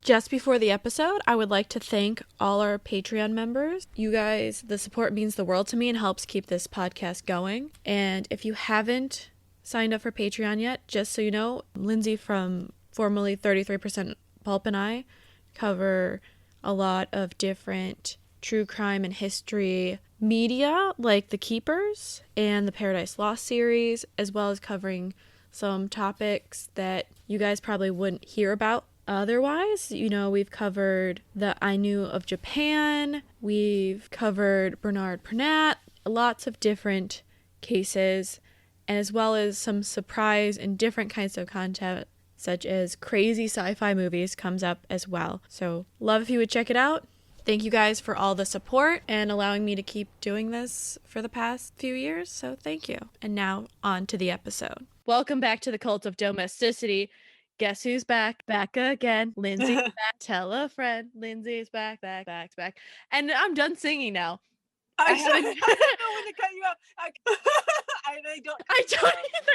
Just before the episode, I would like to thank all our Patreon members. You guys, the support means the world to me and helps keep this podcast going. And if you haven't signed up for Patreon yet, just so you know, Linzi from formerly 33% Pulp and I cover a lot of different true crime and history media, like The Keepers and the Paradise Lost series, as well as covering some topics that you guys probably wouldn't hear about otherwise. You know, we've covered the I Knew of Japan, we've covered Bernard Pernat, lots of different cases, and as well as some surprise and different kinds of content, such as crazy sci-fi movies comes up as well. So love if you would check it out. Thank you guys for all the support and allowing me to keep doing this for the past few years. So thank you. And now on to the episode. Welcome back to the Cult of Domesticity. Guess who's back? Back again. Linzi's back. Tell a friend. Linzi's back. And I'm done singing now. I don't know when to cut you off. I don't either.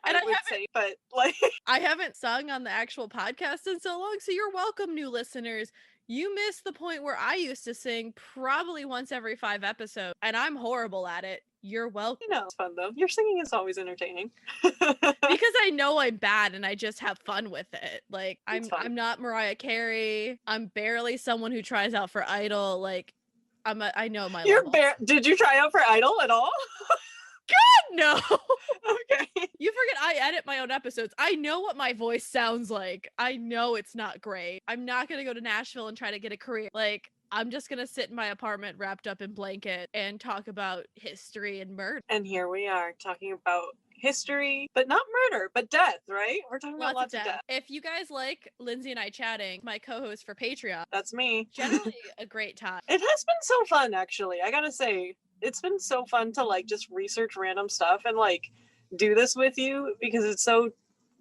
And I would say, but like I haven't sung on the actual podcast in so long, so you're welcome, new listeners. You missed the point where I used to sing probably once every 5 episodes, and I'm horrible at it. You're welcome. You know, it's fun though. Your singing is always entertaining. Because I know I'm bad and I just have fun with it. Like I'm not Mariah Carey. I'm barely someone who tries out for Idol. Like I know my level. Did you try out for Idol at all? God, no. Okay. You forget I edit my own episodes. I know what my voice sounds like. I know it's not great. I'm not going to go to Nashville and try to get a career. Like, I'm just going to sit in my apartment wrapped up in blanket and talk about history and murder. And here we are talking about history, but not murder, but death, right? We're talking about lots of death. If you guys like Linzi and I chatting, my co-host for Patreon. That's me. Generally a great time. It has been so fun, actually. I gotta say, it's been so fun to like just research random stuff and like do this with you because it's so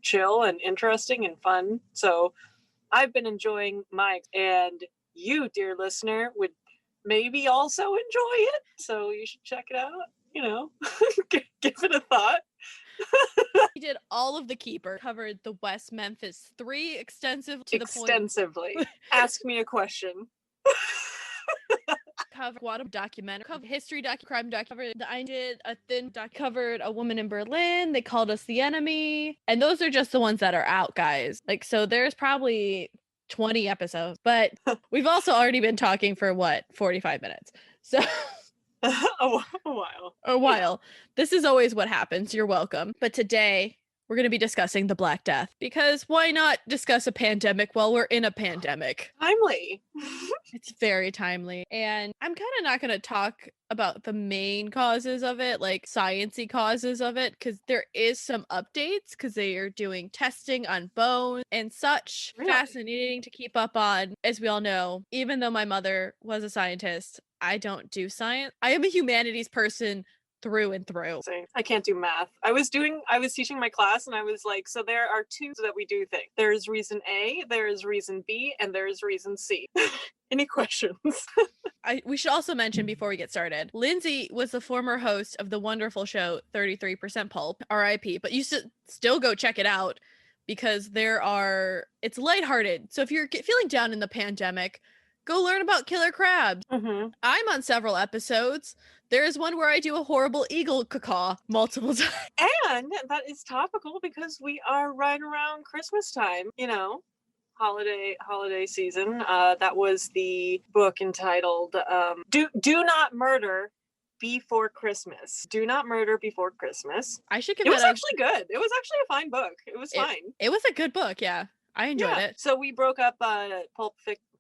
chill and interesting and fun. So I've been enjoying and you, dear listener, would maybe also enjoy it. So you should check it out, you know, give it a thought. We did all of The Keeper, covered the West Memphis 3 extensively. Ask me a question. Covered what a documentary, covered history crime documentary. I did a thin covered A Woman in Berlin. They Called Us the Enemy, and those are just the ones that are out, guys. Like, so there's probably 20 episodes, but we've also already been talking for 45 minutes. So a while. This is always what happens. You're welcome. But today we're going to be discussing the Black Death, because why not discuss a pandemic while we're in a pandemic? Timely. It's very timely. And I'm kind of not going to talk about the main causes of it, like sciencey causes of it, because there is some updates because they are doing testing on bones and such. Really? Fascinating to keep up on. As we all know, even though my mother was a scientist, I don't do science. I am a humanities person through and through. I can't do math. I was teaching my class and I was like, so there are 2 that we do things. There is reason A, there is reason B, and there is reason C. Any questions? We should also mention before we get started, Linzi was the former host of the wonderful show 33% Pulp, RIP, but you should still go check it out because it's lighthearted. So if you're feeling down in the pandemic, go learn about killer crabs. Mm-hmm. I'm on several episodes. There is one where I do a horrible eagle cacaw multiple times. And that is topical because we are right around Christmas time, you know, holiday season. That was the book entitled Do Not Murder Before Christmas. Do Not Murder Before Christmas. I should give it was actually good. It was actually a fine book. It was fine. It was a good book, yeah. I enjoyed it. So we broke up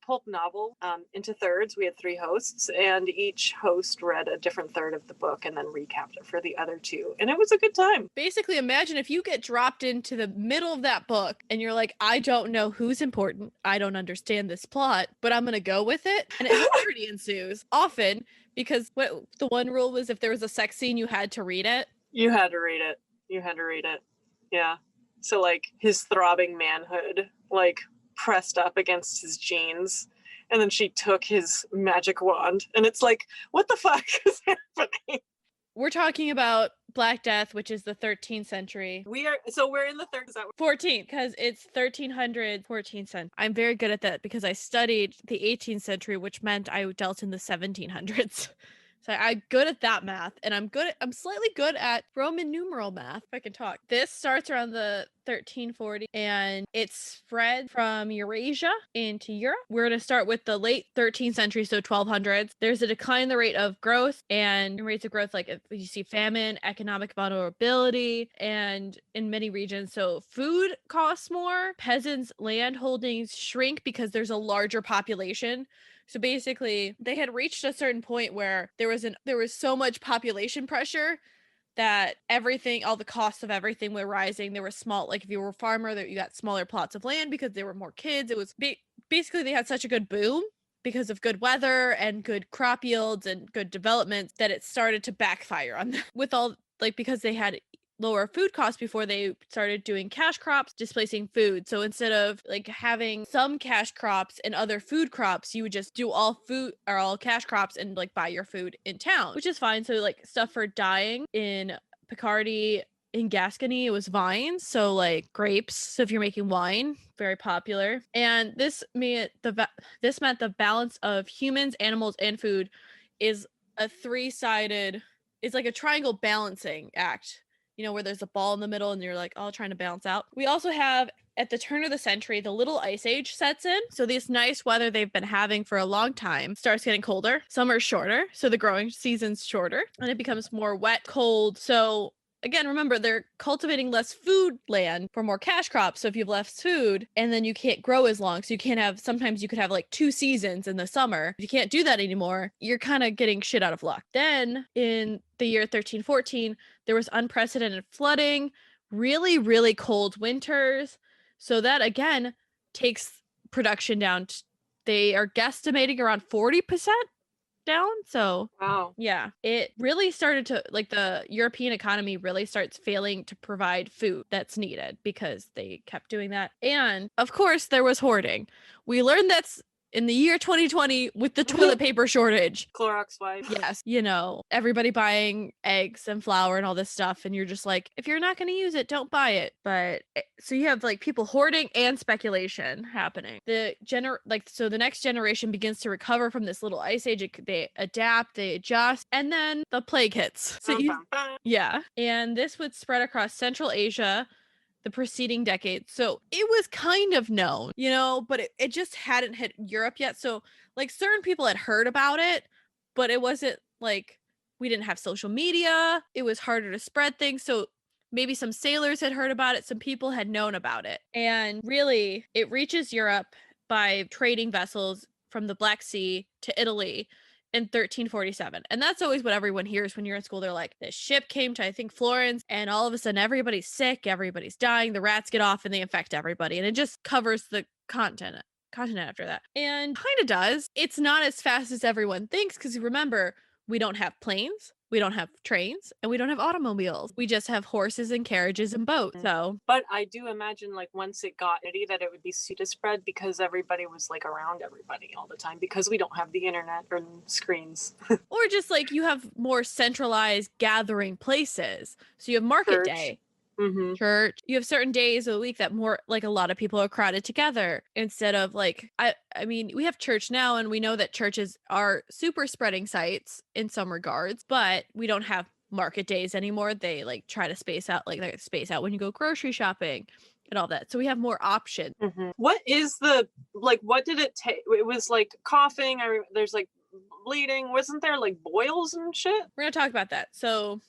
Pulp novel into thirds. We had 3 hosts, and each host read a different third of the book and then recapped it for the other 2, and it was a good time. Basically, imagine if you get dropped into the middle of that book and you're like, I don't know who's important, I don't understand this plot, but I'm gonna go with it, and hilarity ensues often because the one rule was if there was a sex scene, you had to read it. You had to read it. Yeah. So like his throbbing manhood, like pressed up against his jeans, and then she took his magic wand, and it's like, what the fuck is happening? We're talking about Black Death, which is the 13th century. We're in the third. Is that 14th, because it's 1300, 14th century. I'm very good at that because I studied the 18th century, which meant I dealt in the 1700s. So I'm good at that math, and I'm slightly good at Roman numeral math, if I can talk. This starts around the 1340, and it's spread from Eurasia into Europe. We're going to start with the late 13th century, so 1200s. There's a decline in the rate of growth, and rates of growth, like if you see famine, economic vulnerability, and in many regions. So food costs more, peasants' land holdings shrink because there's a larger population. So basically, they had reached a certain point where there was so much population pressure that everything, all the costs of everything were rising. There were small, like if you were a farmer, that you got smaller plots of land because there were more kids. It was basically they had such a good boom because of good weather and good crop yields and good development that it started to backfire on them with all, like, because they had lower food costs before they started doing cash crops, displacing food. So instead of like having some cash crops and other food crops, you would just do all food or all cash crops and like buy your food in town, which is fine. So like stuff for dyeing in Picardy, in Gascony, it was vines, so like grapes. So if you're making wine, very popular. And this meant the balance of humans, animals, and food is a three-sided, it's like a triangle balancing act, you know, where there's a ball in the middle and you're like all trying to balance out. We also have, at the turn of the century, the little ice age sets in. So this nice weather they've been having for a long time starts getting colder. Summer's shorter, so the growing season's shorter, and it becomes more wet, cold. So again, remember, they're cultivating less food land for more cash crops. So if you have less food, and then you can't grow as long, so you can't have, sometimes you could have like 2 seasons in the summer. If you can't do that anymore, you're kind of getting shit out of luck. Then in the year 1314, there was unprecedented flooding, really, really cold winters. So that again takes production down. They are guesstimating around 40% down. So wow. Yeah, it really started to, like, the European economy really starts failing to provide food that's needed because they kept doing that. And of course there was hoarding. We learned that's in the year 2020 with the toilet paper shortage. Clorox wipe. Yes, you know, everybody buying eggs and flour and all this stuff, and you're just like, if you're not going to use it, don't buy it. But so you have like people hoarding and speculation happening. So the next generation begins to recover from this little ice age. They adapt, they adjust, and then the plague hits. So yeah, and this would spread across Central Asia the preceding decade. So it was kind of known, you know, but it just hadn't hit Europe yet. So like certain people had heard about it, but it wasn't like, we didn't have social media. It was harder to spread things. So maybe some sailors had heard about it. Some people had known about it. And really, it reaches Europe by trading vessels from the Black Sea to Italy in 1347. And that's always what everyone hears when you're in school. They're like, this ship came to, I think, Florence, and all of a sudden everybody's sick, everybody's dying, the rats get off and they infect everybody. And it just covers the continent after that. And kind of does. It's not as fast as everyone thinks, because remember, we don't have planes, we don't have trains, and we don't have automobiles. We just have horses and carriages and boats. So, but I do imagine like once it got itty that it would be to spread because everybody was like around everybody all the time because we don't have the internet or screens. Or just like you have more centralized gathering places. So you have market day. Mm-hmm. Church. You have certain days of the week that more like a lot of people are crowded together instead of like, I mean, we have church now, and we know that churches are super spreading sites in some regards, but we don't have market days anymore. They like try to space out when you go grocery shopping and all that. So we have more options. Mm-hmm. What is what did it take? It was like coughing. There's like bleeding. Wasn't there like boils and shit? We're gonna talk about that. So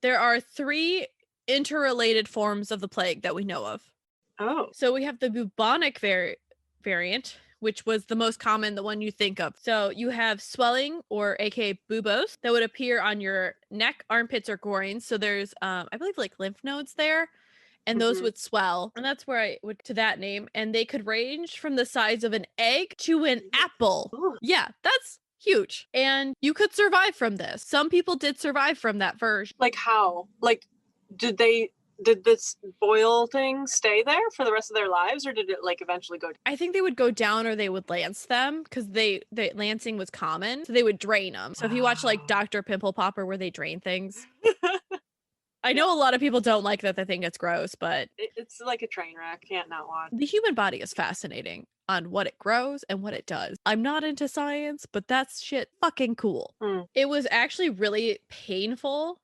there are 3 interrelated forms of the plague that we know of. Oh. So we have the bubonic variant, which was the most common, the one you think of. So you have swelling, or aka buboes, that would appear on your neck, armpits, or groins. So there's I believe like lymph nodes there, and those would swell, and that's where I would to that name. And they could range from the size of an egg to an apple. Ooh. Yeah, that's huge. And you could survive from this. Some people did survive from that version. Like how? Like did this boil thing stay there for the rest of their lives, or did it like eventually go down? I think they would go down, or they would lance them, because the lancing was common, so they would drain them. So if you watch like Dr. Pimple Popper, where they drain things, I know a lot of people don't like that. They think it's gross, but It's like a train wreck. Can't not watch. the human body is fascinating on what it grows and what it does. I'm not into science, but that's shit fucking cool. It was actually really painful.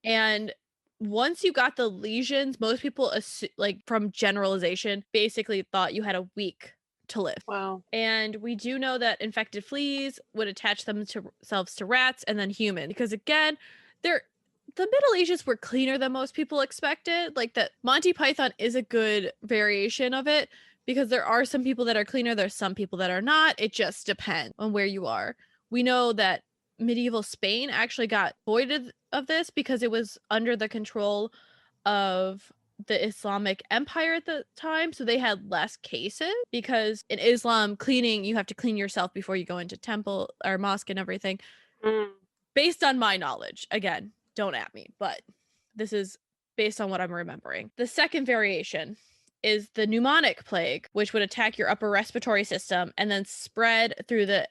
And once you got the lesions, most people, like from generalization, basically thought you had a week to live. Wow. And we do know that infected fleas would attach themselves to rats and then humans. Because again, the Middle Ages were cleaner than most people expected. Like that Monty Python is a good variation of it because there are some people that are cleaner, there's some people that are not. It just depends on where you are. We know that medieval Spain actually got voided of this because it was under the control of the Islamic Empire at the time, so they had less cases because in Islam, cleaning, you have to clean yourself before you go into temple or mosque and everything. Based on my knowledge, again, don't at me, but this is based on what I'm remembering. The second variation is the pneumonic plague, which would attack your upper respiratory system and then spread through the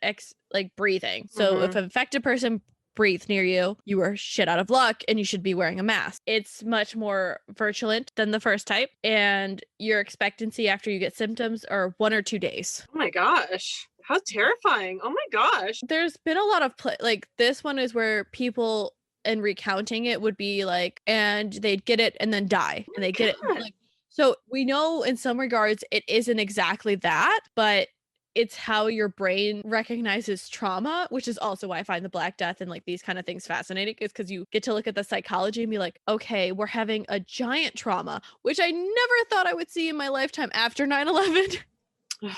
breathing. So if an infected person breathed near you, you were shit out of luck and you should be wearing a mask. It's much more virulent than the first type, and your expectancy after you get symptoms are 1 or 2 days. Oh my gosh. How terrifying. Oh my gosh. There's been a lot of like this one is where people and recounting it would be like, and they'd get it and then die, and they get it like, so we know in some regards it isn't exactly that, but it's how your brain recognizes trauma, which is also why I find the Black Death and like these kind of things fascinating, is because you get to look at the psychology and be like, okay, we're having a giant trauma, which I never thought I would see in my lifetime after 9/11.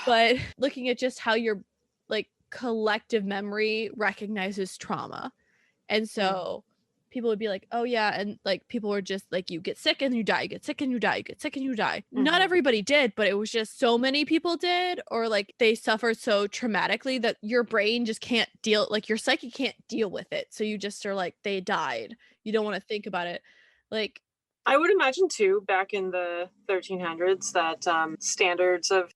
But looking at just how your like collective memory recognizes trauma. And so people would be like, oh yeah, and like people were just like, you get sick and you die, you get sick and you die, you get sick and you die. Not everybody did, but it was just so many people did, or like they suffered so traumatically that your brain just can't deal, like your psyche can't deal with it. So you just are like, they died. You don't want to think about it. Like I would imagine too, back in the 1300s, that standards of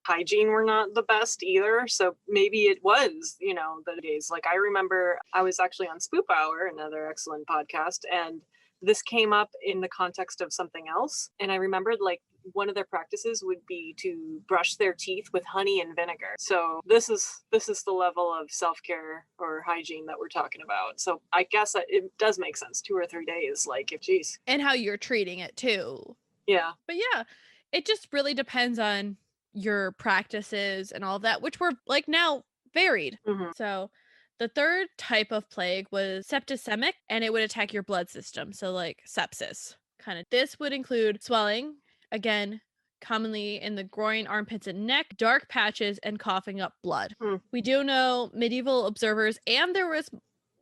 hygiene were not the best either. So maybe it was, the days. Like I remember I was actually on Spoop Hour, another excellent podcast, and this came up in the context of something else. And I remembered like one of their practices would be to brush their teeth with honey and vinegar. So this is the level of self-care or hygiene that we're talking about. So I guess it does make sense, 2 or 3 days, like if geez. And how you're treating it too. Yeah. But yeah, it just really depends on your practices and all of that, which were like now varied. So the third type of plague was septicemic, and it would attack your blood system. So like sepsis kind of. This would include swelling, again, commonly in the groin, armpits, and neck, dark patches, and coughing up blood. We do know medieval observers, and there was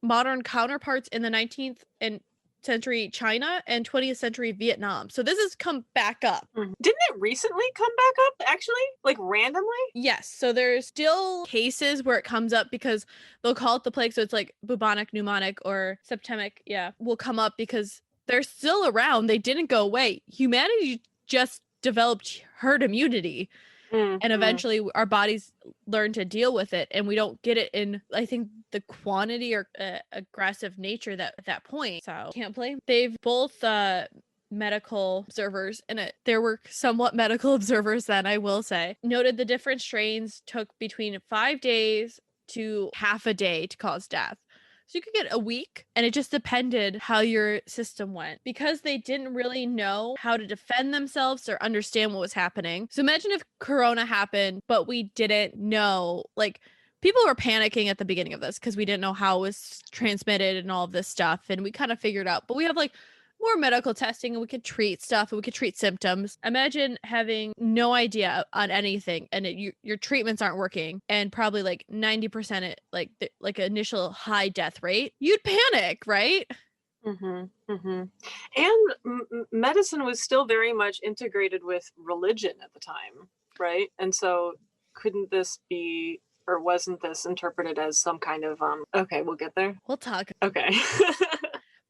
modern counterparts in the 19th and century China and 20th century Vietnam. So this has come back up. Didn't it recently come back up, actually? Like randomly? Yes. So there's still cases where it comes up because they'll call it the plague. So it's like bubonic, pneumonic, or septemic. Yeah, will come up because they're still around. They didn't go away. Humanity just developed herd immunity. And eventually our bodies learn to deal with it, and we don't get it in, I think, the quantity or aggressive nature that at that point. So can't blame. They've both medical observers, and there were somewhat medical observers then, I will say, noted the different strains took between 5 days to half a day to cause death. So you could get a week, and it just depended how your system went, because they didn't really know how to defend themselves or understand what was happening. So imagine if Corona happened, but we didn't know, like people were panicking at the beginning of this because we didn't know how it was transmitted and all of this stuff. And we kind of figured out, but we have like more medical testing, and we could treat stuff, and we could treat symptoms. Imagine having no idea on anything, and your treatments aren't working, and probably like 90% like initial high death rate. You'd panic, right? And medicine was still very much integrated with religion at the time, right? And so couldn't this be, or wasn't this interpreted as some kind of okay, we'll get there. We'll talk. Okay.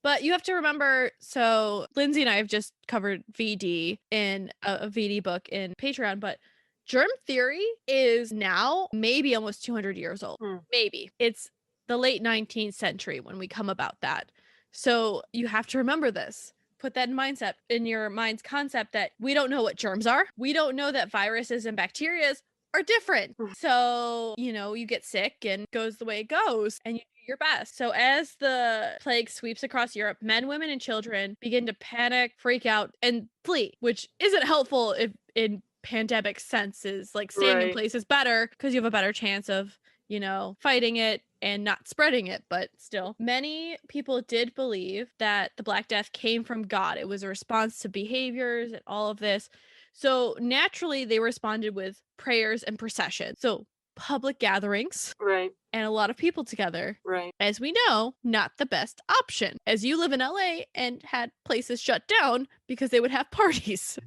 But you have to remember, so Linzi and I have just covered VD in a VD book in Patreon, but germ theory is now maybe almost 200 years old. Maybe. It's the late 19th century when we come about that. So you have to remember this. put that in your mind's concept that we don't know what germs are. We don't know that viruses and bacteria are different. So, you get sick and goes the way it goes and you do your best. So as the plague sweeps across Europe, men, women, and children begin to panic, freak out, and flee, which isn't helpful if in pandemic senses. Like staying in place is better because you have a better chance of, fighting it and not spreading it. But still, many people did believe that the Black Death came from God. It was a response to behaviors and all of this. So naturally, they responded with prayers and procession. So public gatherings. Right. And a lot of people together. Right. As we know, not the best option. As you live in LA and had places shut down because they would have parties.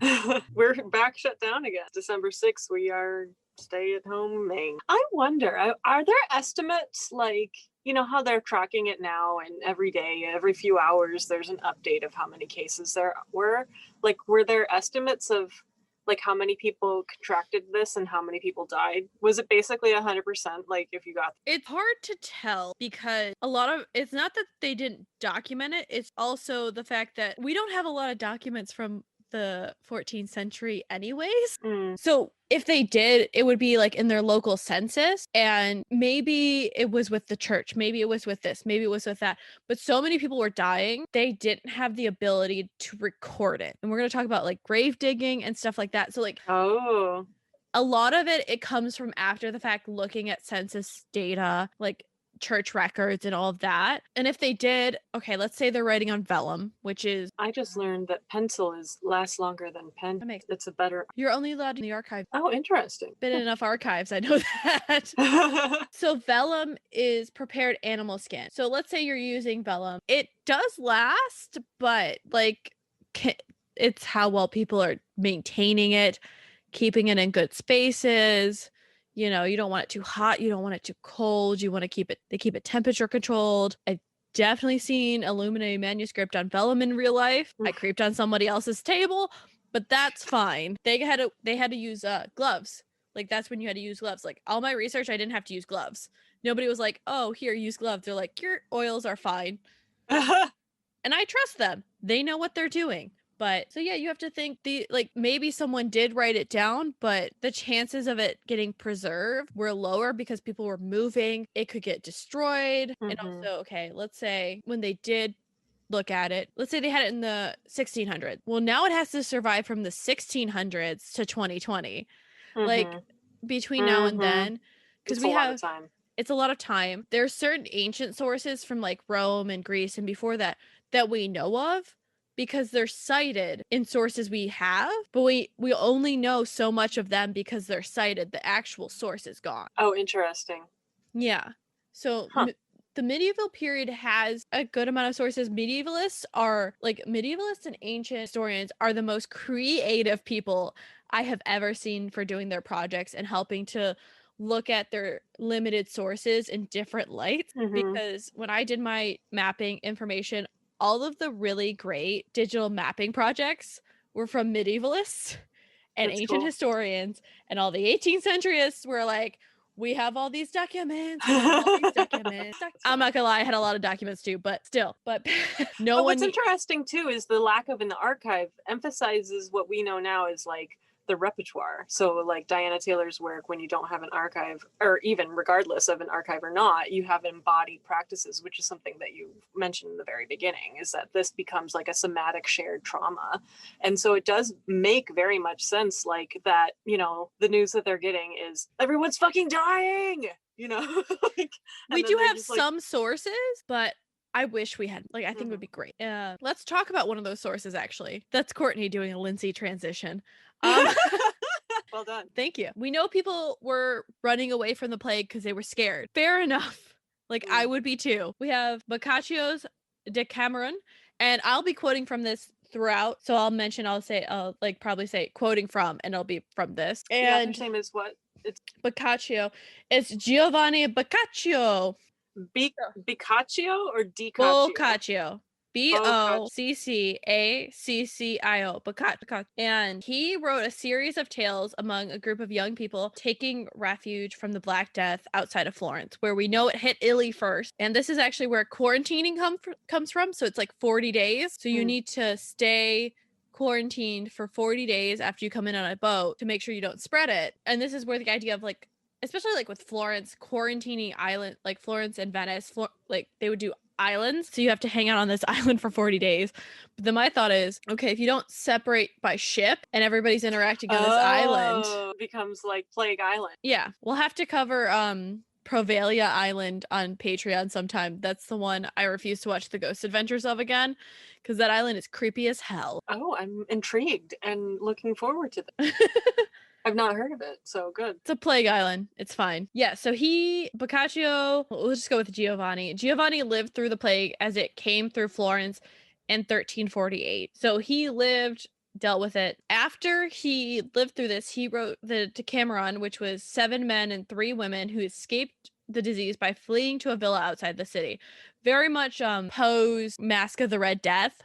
We're back shut down again. December 6th, we are stay at home Maine. I wonder, are there estimates like, how they're tracking it now and every day, every few hours, there's an update of how many cases there were? Like, were there estimates of like how many people contracted this and how many people died? Was it basically 100%? Like if you got... It's hard to tell because it's not that they didn't document it. It's also the fact that we don't have a lot of documents from the 14th century anyways. So if they did, it would be like in their local census, and maybe it was with the church, maybe it was with this, maybe it was with that, but so many people were dying, they didn't have the ability to record it. And we're going to talk about like grave digging and stuff like that. So like, a lot of it comes from after the fact, looking at census data, like church records and all of that. And if they did, okay, let's say they're writing on vellum, which is... I just learned that pencil lasts longer than pen. It's a better... You're only allowed in the archive. Oh, interesting. Been in enough archives, I know that. So vellum is prepared animal skin. So let's say you're using vellum. It does last, but like it's how well people are maintaining it, keeping it in good spaces. You don't want it too hot. You don't want it too cold. You want to keep it temperature controlled. I've definitely seen illuminated manuscript on vellum in real life. I creeped on somebody else's table, but that's fine. They had to use gloves. Like that's when you had to use gloves. Like all my research, I didn't have to use gloves. Nobody was like, oh, here, use gloves. They're like, your oils are fine. And I trust them. They know what they're doing. But so yeah, you have to think maybe someone did write it down, but the chances of it getting preserved were lower because people were moving. It could get destroyed. And also, okay, let's say when they did look at it, let's say they had it in the 1600s. Well, now it has to survive from the 1600s to 2020. Like between now and then, because it's a lot of time. There's certain ancient sources from like Rome and Greece and before that we know of, because they're cited in sources we have, but we only know so much of them because they're cited. The actual source is gone. Oh, interesting. Yeah. So the medieval period has a good amount of sources. Medievalists and ancient historians are the most creative people I have ever seen for doing their projects and helping to look at their limited sources in different lights. Because when I did my mapping information, all of the really great digital mapping projects were from medievalists and ancient historians, and all the 18th centuryists were like, we have all these documents. I'm not gonna lie, I had a lot of documents too, but still. But what's interesting too is the lack of an archive emphasizes what we know now is like the repertoire. So like Diana Taylor's work, when you don't have an archive, or even regardless of an archive or not, you have embodied practices, which is something that you mentioned in the very beginning, is that this becomes like a somatic shared trauma. And so it does make very much sense, like that, the news that they're getting is everyone's fucking dying, we do have some sources, but I wish we had, I think it would be great. Let's talk about one of those sources, actually. That's Courtney doing a Linzi transition. Well done. Thank you. We know people were running away from the plague because they were scared. Fair enough. I would be too. We have Boccaccio's Decameron, and I'll be quoting from this throughout. So I'll probably say quoting from, and it'll be from this. And his name is what? It's Boccaccio. It's Giovanni Boccaccio. Boccaccio or Di Caccio? Boccaccio. Boccaccio, Boccaccio. And he wrote a series of tales among a group of young people taking refuge from the Black Death outside of Florence, where we know it hit Italy first. And this is actually where quarantining comes from. So it's like 40 days. So you need to stay quarantined for 40 days after you come in on a boat to make sure you don't spread it. And this is where the idea of like, especially like with Florence, quarantining island, like Florence and Venice, like they would do islands, so you have to hang out on this island for 40 days. But then my thought is, okay, if you don't separate by ship and everybody's interacting on this island, it becomes like Plague Island. yeah, we'll have to cover Provalia Island on Patreon sometime. That's the one I refuse to watch the Ghost Adventures of again, because that island is creepy as hell. Oh, I'm intrigued and looking forward to this. I've not heard of it, so good. It's a plague island. It's fine. Yeah, so Boccaccio, we'll just go with Giovanni. Giovanni lived through the plague as it came through Florence in 1348. So he dealt with it. After he lived through this, he wrote the Decameron, which was 7 men and 3 women who escaped the disease by fleeing to a villa outside the city. Very much Poe's Mask of the Red Death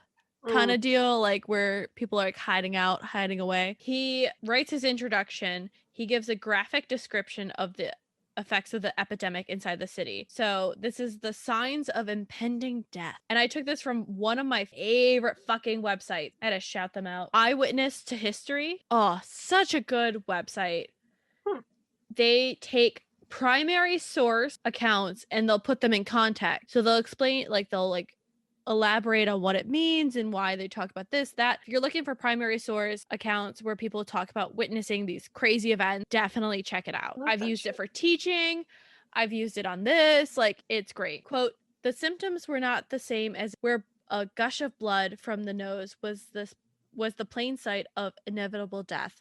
kind of deal, like where people are like hiding out, hiding away. He writes his introduction. He gives a graphic description of the effects of the epidemic inside the city. So this is the signs of impending death. And I took this from one of my favorite fucking websites. I had to shout them out. Eyewitness to History. Oh, such a good website. They take primary source accounts and they'll put them in context. So they'll explain, like they'll like elaborate on what it means and why they talk about this, that. If you're looking for primary source accounts where people talk about witnessing these crazy events, definitely check it out. I've used it for teaching. I've used it on this. Like, it's great. Quote, the symptoms were not the same as where a gush of blood from the nose was the plain sight of inevitable death.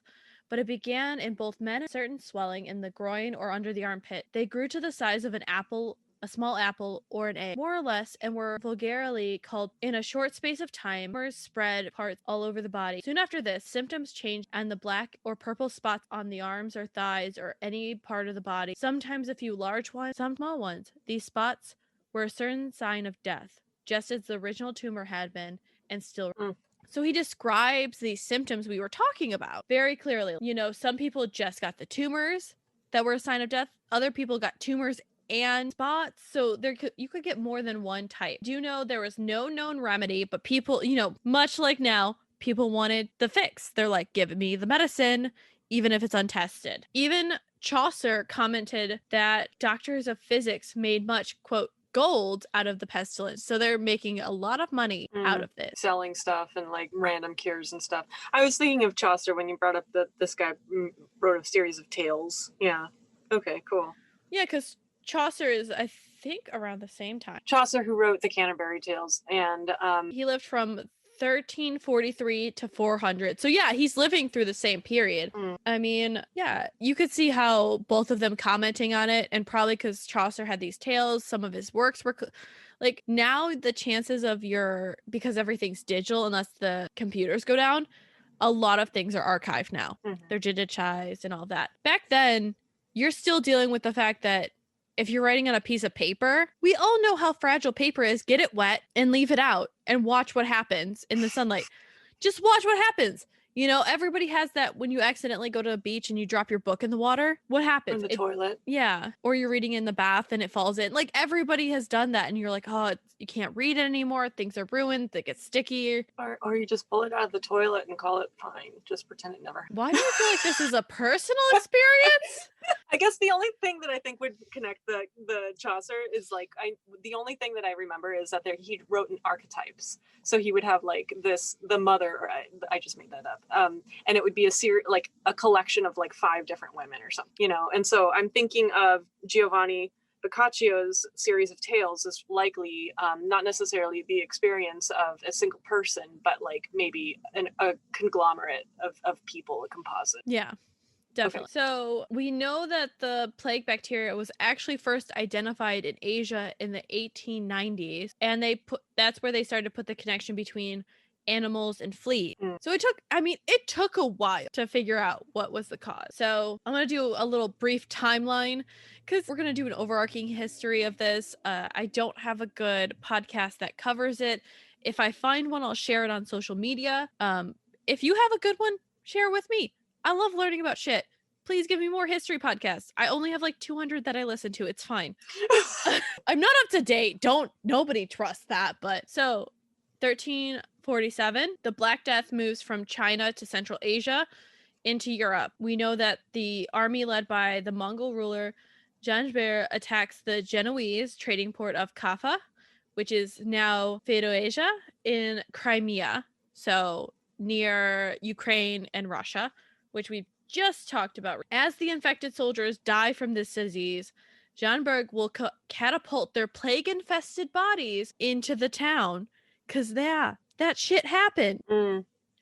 But it began in both men, a certain swelling in the groin or under the armpit. They grew to the size of an apple, a small apple, or an egg, more or less, and were vulgarly called. In a short space of time, tumors spread parts all over the body. Soon after this, symptoms changed, and the black or purple spots on the arms or thighs or any part of the body, sometimes a few large ones, some small ones. These spots were a certain sign of death, just as the original tumor had been, and still. So he describes these symptoms we were talking about very clearly. You know, some people just got the tumors that were a sign of death. Other people got tumors and spots. So you could get more than one type. Do you know there was no known remedy, but people, you know, much like now, people wanted the fix. They're like, give me the medicine, even if it's untested. Even Chaucer commented that doctors of physics made much, quote, gold out of the pestilence. So they're making a lot of money out of this. Selling stuff and like random cures and stuff. I was thinking of Chaucer when you brought up that this guy wrote a series of tales. Yeah. Okay, cool. Yeah, because Chaucer is, I think, around the same time. Chaucer, who wrote the Canterbury Tales, and he lived from 1343 to 400. So yeah, he's living through the same period. I mean, yeah, you could see how both of them commenting on it, and probably because Chaucer had these tales, some of his works were like, now the chances of because everything's digital, unless the computers go down, a lot of things are archived now. They're digitized and all that. Back then, you're still dealing with the fact that if you're writing on a piece of paper, we all know how fragile paper is. Get it wet and leave it out and watch what happens in the sunlight. Just watch what happens. You know, everybody has that when you accidentally go to a beach and you drop your book in the water. What happens? In the toilet. Yeah. Or you're reading in the bath and it falls in. Like, everybody has done that. And you're like, oh, you can't read it anymore. Things are ruined. They get sticky. Or you just pull it out of the toilet and call it fine. Just pretend it never happened. Why do you feel like this is a personal experience? I guess the only thing that I think would connect the Chaucer is like, the only thing that I remember is that he wrote in archetypes. So he would have like the mother, or I just made that up. And it would be like a collection of like 5 different women or something, you know? And so I'm thinking of Giovanni Boccaccio's series of tales is likely not necessarily the experience of a single person, but like maybe a conglomerate of people, a composite. Yeah. Definitely. Okay. So we know that the plague bacteria was actually first identified in Asia in the 1890s, and that's where they started to put the connection between animals and fleas. So it took a while to figure out what was the cause. So I'm going to do a little brief timeline because we're going to do an overarching history of this. I don't have a good podcast that covers it. If I find one, I'll share it on social media. If you have a good one, share it with me. I love learning about shit. Please give me more history podcasts. I only have like 200 that I listen to. It's fine. I'm not up to date. Nobody trusts that. But so 1347, the Black Death moves from China to Central Asia into Europe. We know that the army led by the Mongol ruler Janjbir attacks the Genoese trading port of Kaffa, which is now Feodosia in Crimea, so near Ukraine and Russia, which we just talked about. As the infected soldiers die from this disease, Janberg will catapult their plague-infested bodies into the town, because that shit happened.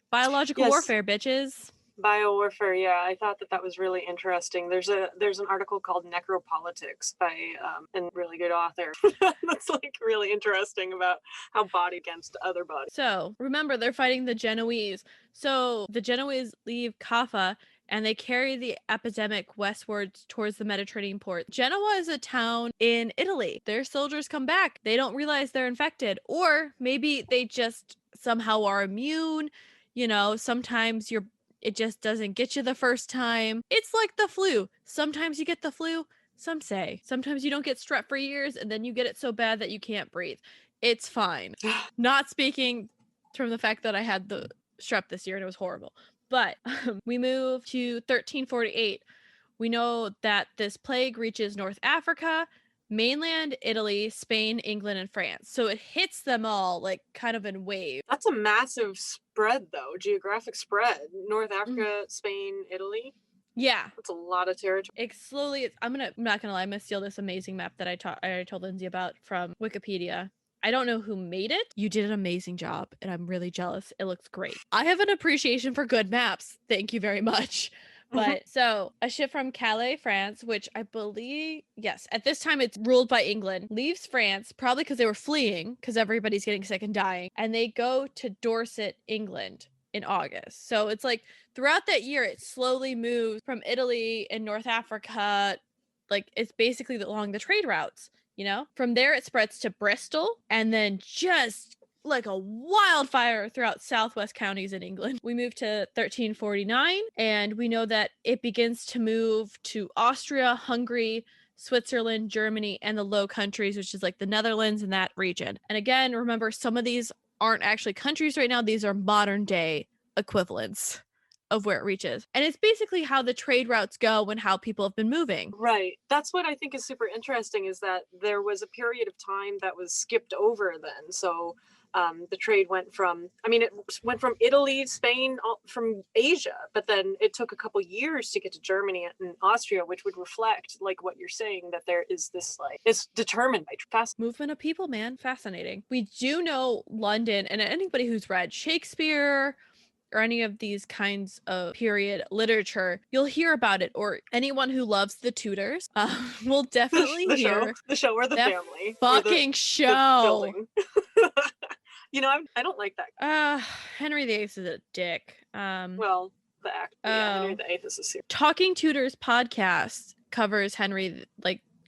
Biological warfare, bitches. Biowarfare, yeah, I thought that was really interesting. There's an article called Necropolitics by a really good author that's like really interesting about how body against other bodies. So remember, they're fighting the Genoese. So the Genoese leave Kaffa and they carry the epidemic westwards towards the Mediterranean port. Genoa is a town in Italy. Their soldiers come back. They don't realize they're infected, or maybe they just somehow are immune. You know, sometimes it just doesn't get you the first time. It's like the flu. Sometimes you get the flu, sometimes you don't get strep for years, and then you get it so bad that you can't breathe. It's fine. Not speaking from the fact that I had the strep this year and it was horrible. But we move to 1348. We know that this plague reaches North Africa, mainland Italy, Spain, England, and France. So it hits them all like kind of in waves. That's a massive spread, though. Geographic spread. North Africa, Spain, Italy. Yeah. That's a lot of territory. It's slowly, I'm not gonna lie, I'm gonna steal this amazing map that I told Lindsay about from Wikipedia. I don't know who made it. You did an amazing job, and I'm really jealous. It looks great. I have an appreciation for good maps. Thank you very much. But so a ship from Calais, France, which I believe, yes, at this time it's ruled by England, leaves France, probably because they were fleeing, because everybody's getting sick and dying, and they go to Dorset, England in August. So it's like throughout that year, it slowly moves from Italy and North Africa. Like it's basically along the trade routes, you know? From there, it spreads to Bristol, and then just like a wildfire throughout southwest counties in England. We move to 1349, and we know that it begins to move to Austria, Hungary, Switzerland, Germany, and the Low Countries, which is like the Netherlands and that region. And again, remember, some of these aren't actually countries right now. These are modern day equivalents of where it reaches. And it's basically how the trade routes go and how people have been moving. Right. That's what I think is super interesting, is that there was a period of time that was skipped over then. So the trade went from Italy, Spain, from Asia, but then it took a couple years to get to Germany and Austria, which would reflect like what you're saying, that there is this like, it's determined by fast movement of people, man. Fascinating. We do know London, and anybody who's read Shakespeare or any of these kinds of period literature, you'll hear about it, or anyone who loves the Tudors will definitely hear the show or the family. Fucking show. You know, I don't like that. Henry VIII is a dick. Well, the act. Yeah, Henry VIII is a serious. Talking Tudors podcast covers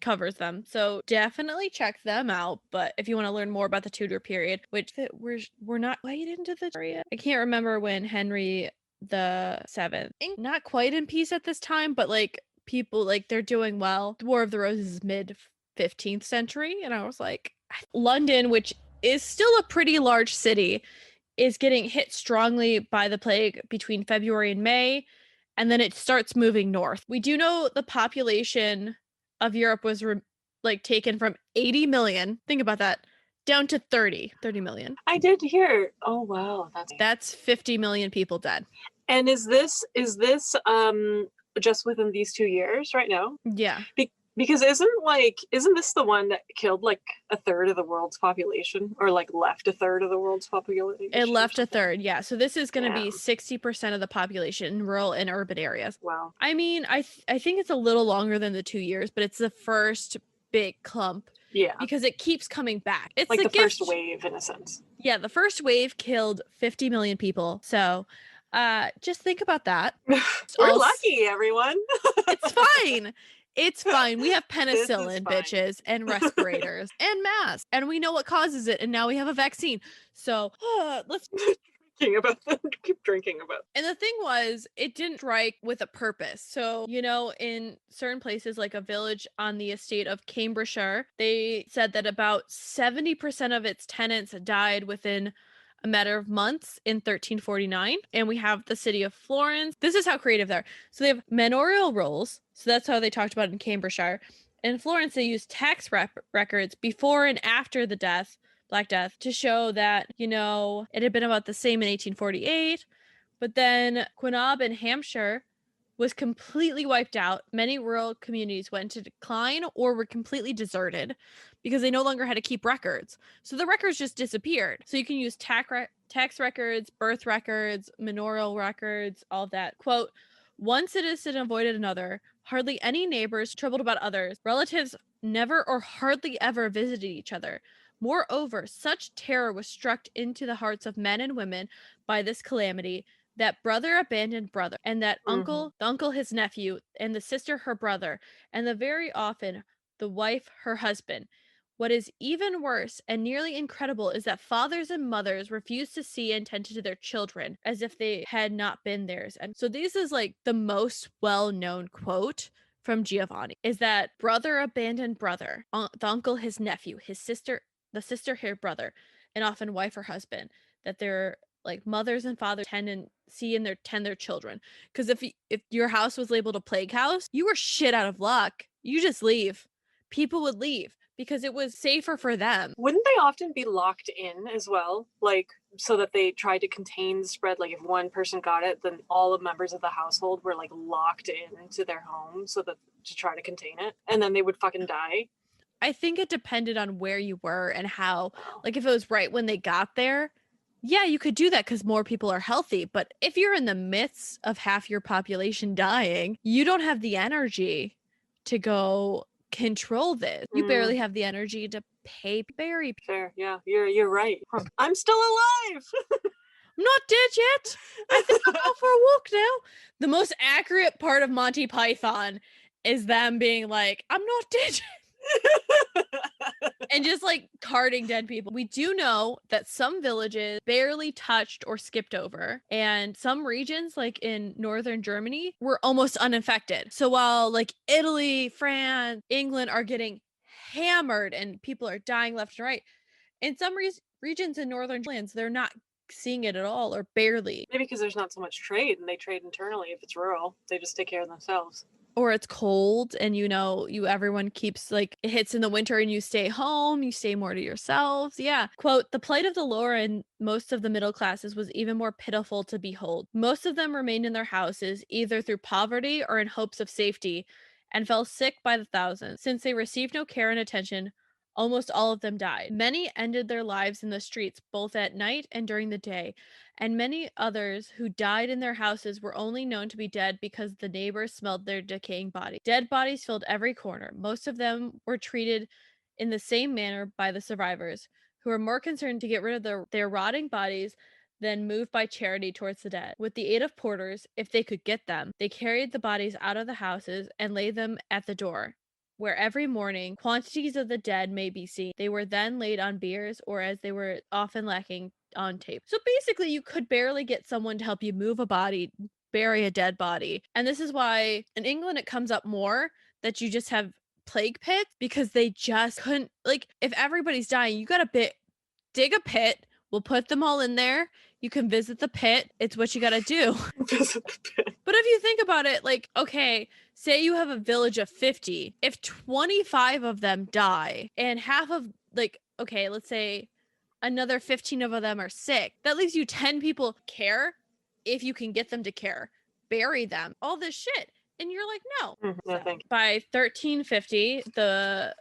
covers them, so definitely check them out. But if you want to learn more about the Tudor period, which we're not quite into the period, I can't remember when Henry VII, not quite in peace at this time, but like people like they're doing well. The War of the Roses is mid 15th century, and I was like, London, which is still a pretty large city, is getting hit strongly by the plague between February and May, and then it starts moving north. We do know the population of Europe was taken from 80 million, think about that, down to 30 million. I did hear. Oh wow, that's 50 million people dead. And is this just within these 2 years right now? Yeah. Because isn't this the one that killed like a third of the world's population, or like left a third of the world's population? It left a third, yeah. So this is going to be 60% of the population in rural and urban areas. Wow. I mean, I think it's a little longer than the 2 years, but it's the first big clump. Yeah. Because it keeps coming back. It's like the first wave, in a sense. Yeah, the first wave killed 50 million people. So just think about that. We're lucky, everyone. It's fine. It's fine. We have This is penicillin, fine. bitches, and respirators and masks, and we know what causes it, and now we have a vaccine. So let's. Keep drinking about. And the thing was, it didn't strike with a purpose. So, you know, in certain places, like a village on the estate of Cambridgeshire, they said that about 70% of its tenants died within a matter of months in 1349. And we have the city of Florence. This is how creative they are. So they have manorial rolls. So that's how they talked about it in Cambridgeshire. In Florence, they used tax records before and after the death, Black Death, to show that, you know, it had been about the same in 1848. But then Quinabe in Hampshire was completely wiped out. Many rural communities went into decline or were completely deserted because they no longer had to keep records. So the records just disappeared. So you can use tax records, birth records, manorial records, all of that. Quote, one citizen avoided another. Hardly any neighbors troubled about others. Relatives never or hardly ever visited each other. Moreover, such terror was struck into the hearts of men and women by this calamity that brother abandoned brother, and that the uncle his nephew, and the sister her brother, and the very often the wife her husband. What is even worse and nearly incredible is that fathers and mothers refused to see and tend to their children as if they had not been theirs. And so this is like the most well-known quote from Giovanni, is that brother abandoned brother, the uncle his nephew, his sister, the sister her brother, and often wife or husband, that they're like mothers and fathers tend their children. Because if your house was labeled a plague house, you were shit out of luck. You just leave. People would leave because it was safer for them. Wouldn't they often be locked in as well? Like, so that they tried to contain the spread? Like, if one person got it, then all the members of the household were like locked into their home so that to try to contain it. And then they would fucking die. I think it depended on where you were and how, like if it was right when they got there, yeah, you could do that because more people are healthy. But if you're in the midst of half your population dying, you don't have the energy to go control this. You barely have the energy to bury. Fair, yeah, you're right. I'm still alive. I'm not dead yet. I think I'll go for a walk now. The most accurate part of Monty Python is them being like, I'm not dead yet. And just like carting dead people. We do know that some villages barely touched or skipped over, and some regions like in northern Germany were almost uninfected. So while like Italy, France, England are getting hammered and people are dying left and right, in some regions in northern lands, they're not seeing it at all or barely. Maybe because there's not so much trade and they trade internally. If it's rural, they just take care of themselves. Or it's cold and everyone keeps like it hits in the winter and you stay home, you stay more to yourselves. Yeah. Quote, the plight of the lower and most of the middle classes was even more pitiful to behold. Most of them remained in their houses either through poverty or in hopes of safety, and fell sick by the thousands. Since they received no care and attention, almost all of them died. Many ended their lives in the streets, both at night and during the day, and many others who died in their houses were only known to be dead because the neighbors smelled their decaying bodies. Dead bodies filled every corner. Most of them were treated in the same manner by the survivors, who were more concerned to get rid of their rotting bodies than moved by charity towards the dead. With the aid of porters, if they could get them, they carried the bodies out of the houses and laid them at the door, where every morning quantities of the dead may be seen. They were then laid on biers, or as they were often lacking, on tape. So basically, you could barely get someone to help you move a body, bury a dead body. And this is why in England it comes up more that you just have plague pits, because they just couldn't, like, if everybody's dying, you gotta dig a pit. We'll put them all in there. You can visit the pit. It's what you gotta do. Visit the pit. But if you think about it, like, okay, say you have a village of 50. If 25 of them die and half of, like, okay, let's say another 15 of them are sick, that leaves you 10 people care, if you can get them to care. Bury them. All this shit. And you're like, no. No, thank you. By 1350, the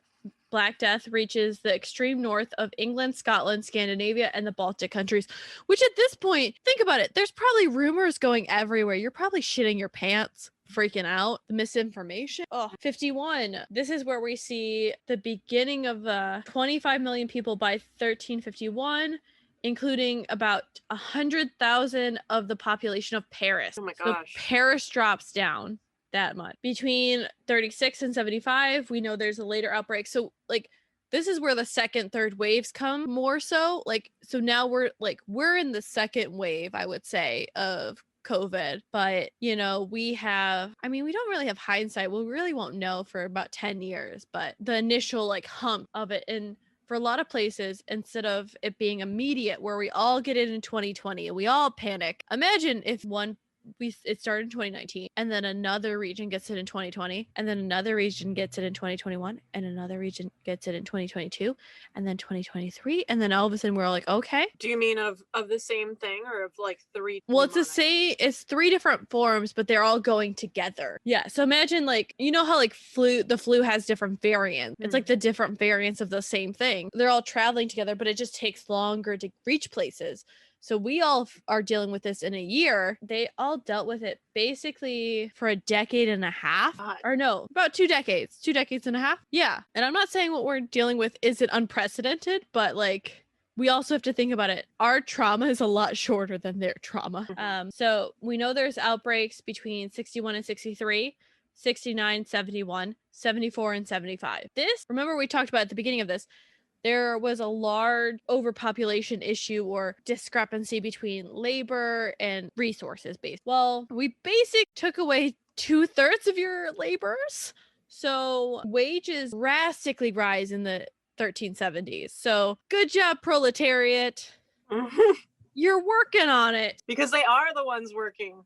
Black Death reaches the extreme north of England, Scotland, Scandinavia, and the Baltic countries, which at this point, think about it, there's probably rumors going everywhere. You're probably shitting your pants, freaking out, the misinformation. 51. This is where we see the beginning of 25 million people by 1351, including about 100,000 of the population of Paris. Oh my gosh. So Paris drops down. that much. Between 36 and 75, we know there's a later outbreak. So like this is where the second, third waves come more so. Like, so now we're in the second wave, I would say, of COVID. But, you know, we don't really have hindsight. We really won't know for about 10 years, but the initial like hump of it. And for a lot of places, instead of it being immediate where we all get it in 2020 and we all panic, imagine if it started in 2019 and then another region gets it in 2020 and then another region gets it in 2021 and another region gets it in 2022 and then 2023 and then all of a sudden we're all like, okay. Do you mean of the same thing or of like three? Well, it's three different forms, but they're all going together. Yeah. So imagine like, you know how like the flu has different variants. It's like the different variants of the same thing. They're all traveling together, but it just takes longer to reach places. So we all are dealing with this in a year. They all dealt with it basically for a decade and a half. Or no, about 2 decades. 2 decades and a half. Yeah. And I'm not saying what we're dealing with isn't unprecedented, but like we also have to think about it. Our trauma is a lot shorter than their trauma. So we know there's outbreaks between 61 and 63, 69, 71, 74, and 75. Remember we talked about at the beginning of this, there was a large overpopulation issue or discrepancy between labor and resources based. Well, we basically took away 2/3 of your laborers. So wages drastically rise in the 1370s. So good job, proletariat. You're working on it. Because they are the ones working.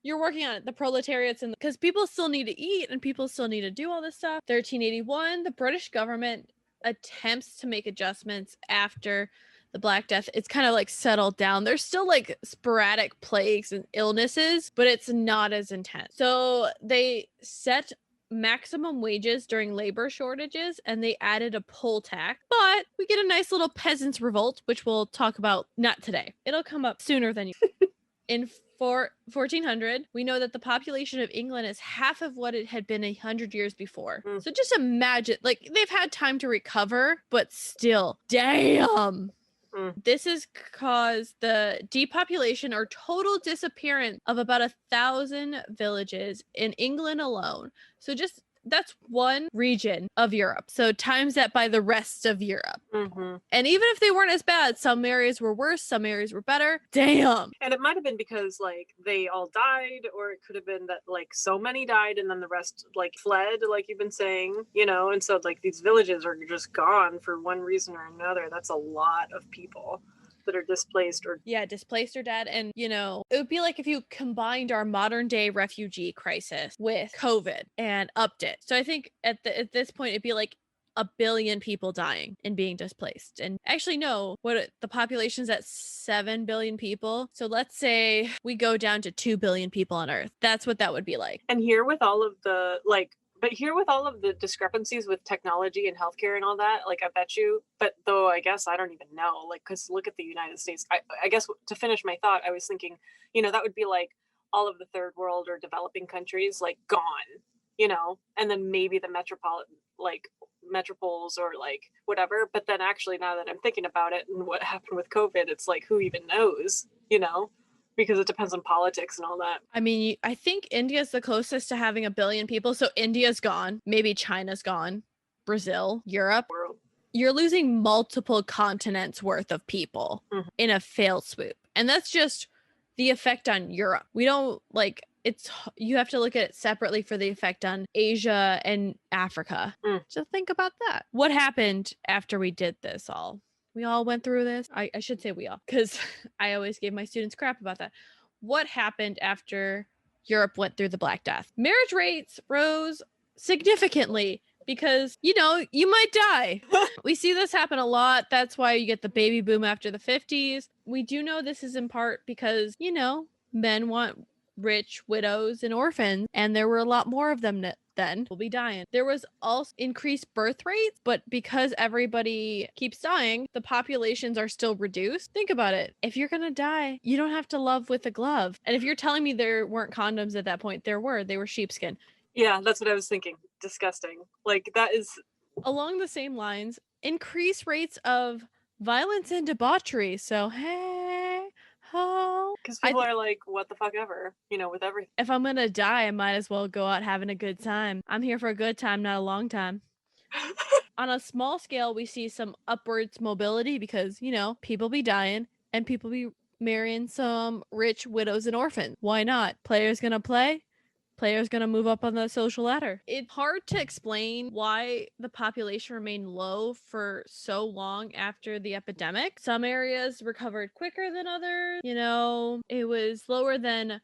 You're working on it. The proletariats, and because people still need to eat and people still need to do all this stuff. 1381, the British government attempts to make adjustments after the Black Death. It's kind of like settled down. There's still like sporadic plagues and illnesses, but it's not as intense. So they set maximum wages during labor shortages and they added a poll tax, but we get a nice little peasants revolt, which we'll talk about not today. It'll come up sooner than you. In 1400, we know that the population of England is half of what it had been 100 years before. So just imagine, like, they've had time to recover, but still, damn. This has caused the depopulation or total disappearance of about 1,000 villages in England alone. So just that's one region of Europe. So times that by the rest of Europe. And even if they weren't as bad, some areas were worse, some areas were better. Damn. And it might have been because like they all died, or it could have been that like so many died and then the rest like fled, like you've been saying, you know, and so like these villages are just gone for one reason or another. That's a lot of people that are displaced or dead. And you know, it would be like if you combined our modern day refugee crisis with COVID and upped it. So I think at this point it'd be like 1 billion people dying and being displaced. And actually no, the population's at 7 billion people. So let's say we go down to 2 billion people on Earth. That's what that would be like. And here with all of the discrepancies with technology and healthcare and all that, like I bet you, but though I guess I don't even know, like, because look at the United States. I guess to finish my thought, I was thinking, you know, that would be like all of the third world or developing countries like gone, you know, and then maybe the metropoles or like whatever. But then actually now that I'm thinking about it and what happened with COVID, it's like, who even knows, you know? Because it depends on politics and all that. I mean, I think India's the closest to having 1 billion people. So India's gone. Maybe China's gone. Brazil, Europe. You're losing multiple continents worth of people in a fail swoop. And that's just the effect on Europe. We don't you have to look at it separately for the effect on Asia and Africa. So think about that. What happened after we did this all? We all went through this. I should say we all, because I always gave my students crap about that. What happened after Europe went through the Black Death? Marriage rates rose significantly because, you know, you might die. We see this happen a lot. That's why you get the baby boom after the 50s. We do know this is in part because, you know, men want rich widows and orphans, and there were a lot more of them then will be dying. There was also increased birth rates, but because everybody keeps dying, the populations are still reduced. Think about it. If you're gonna die, you don't have to love with a glove. And if you're telling me there weren't condoms at that point, they were sheepskin. Yeah, that's what I was thinking. Disgusting. Like, that is along the same lines. Increased rates of violence and debauchery. So hey Oh, Because people are like, what the fuck ever, with everything. if I'm gonna die, I might as well go out having a good time. I'm here for a good time, not a long time. On a small scale, we see some upwards mobility because, people be dying and people be marrying some rich widows and orphans. Why not? Players gonna play. Players gonna move up on the social ladder. It's hard to explain why the population remained low for so long after the epidemic. Some areas recovered quicker than others. It was lower than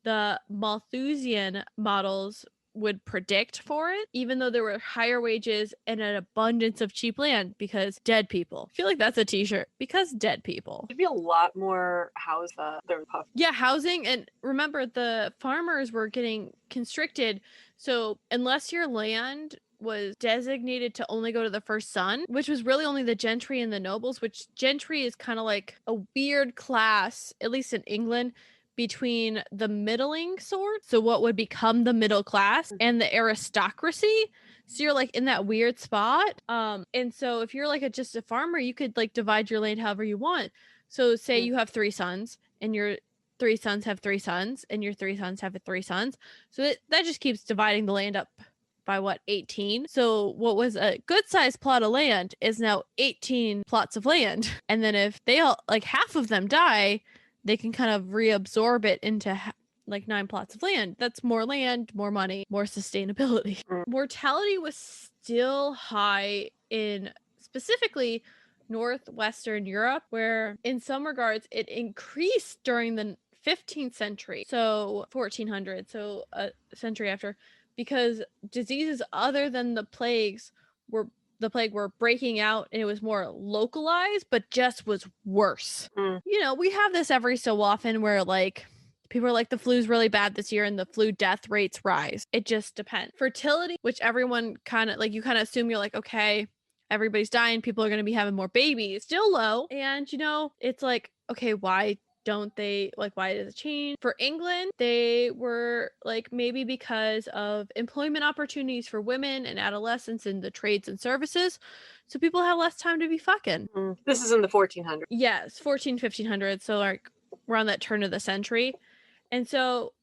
the Malthusian models would predict for it, even though there were higher wages and an abundance of cheap land because dead people. I feel like that's a t-shirt. Because dead people. There'd be a lot more house there. Yeah, housing. And remember, the farmers were getting constricted. So unless your land was designated to only go to the first son, which was really only the gentry and the nobles, which gentry is kind of like a weird class, at least in England, between the middling sort, so what would become the middle class, and the aristocracy. So you're like in that weird spot. And so if you're like just a farmer, you could like divide your land however you want. So say you have 3 sons and your 3 sons have 3 sons and your 3 sons have 3 sons. So that just keeps dividing the land up by 18. So what was a good sized plot of land is now 18 plots of land. And then if they all like half of them die, they can kind of reabsorb it into like 9 plots of land. That's more land, more money, more sustainability. Mortality was still high in specifically northwestern Europe, where in some regards it increased during the 15th century, so 1400, so a century after, because diseases other than the plague were breaking out, and it was more localized, but just was worse. We have this every so often where like people are like, the flu's really bad this year and the flu death rates rise. It just depends. Fertility, which everyone kind of like, you kind of assume, you're like, okay, everybody's dying, people are going to be having more babies, still low. And it's like, okay, why don't they, like, why does it change? For England, they were like, maybe because of employment opportunities for women and adolescents in the trades and services, so people have less time to be fucking. This is in the 1400s. Yes, 1500s, so like around that turn of the century. And so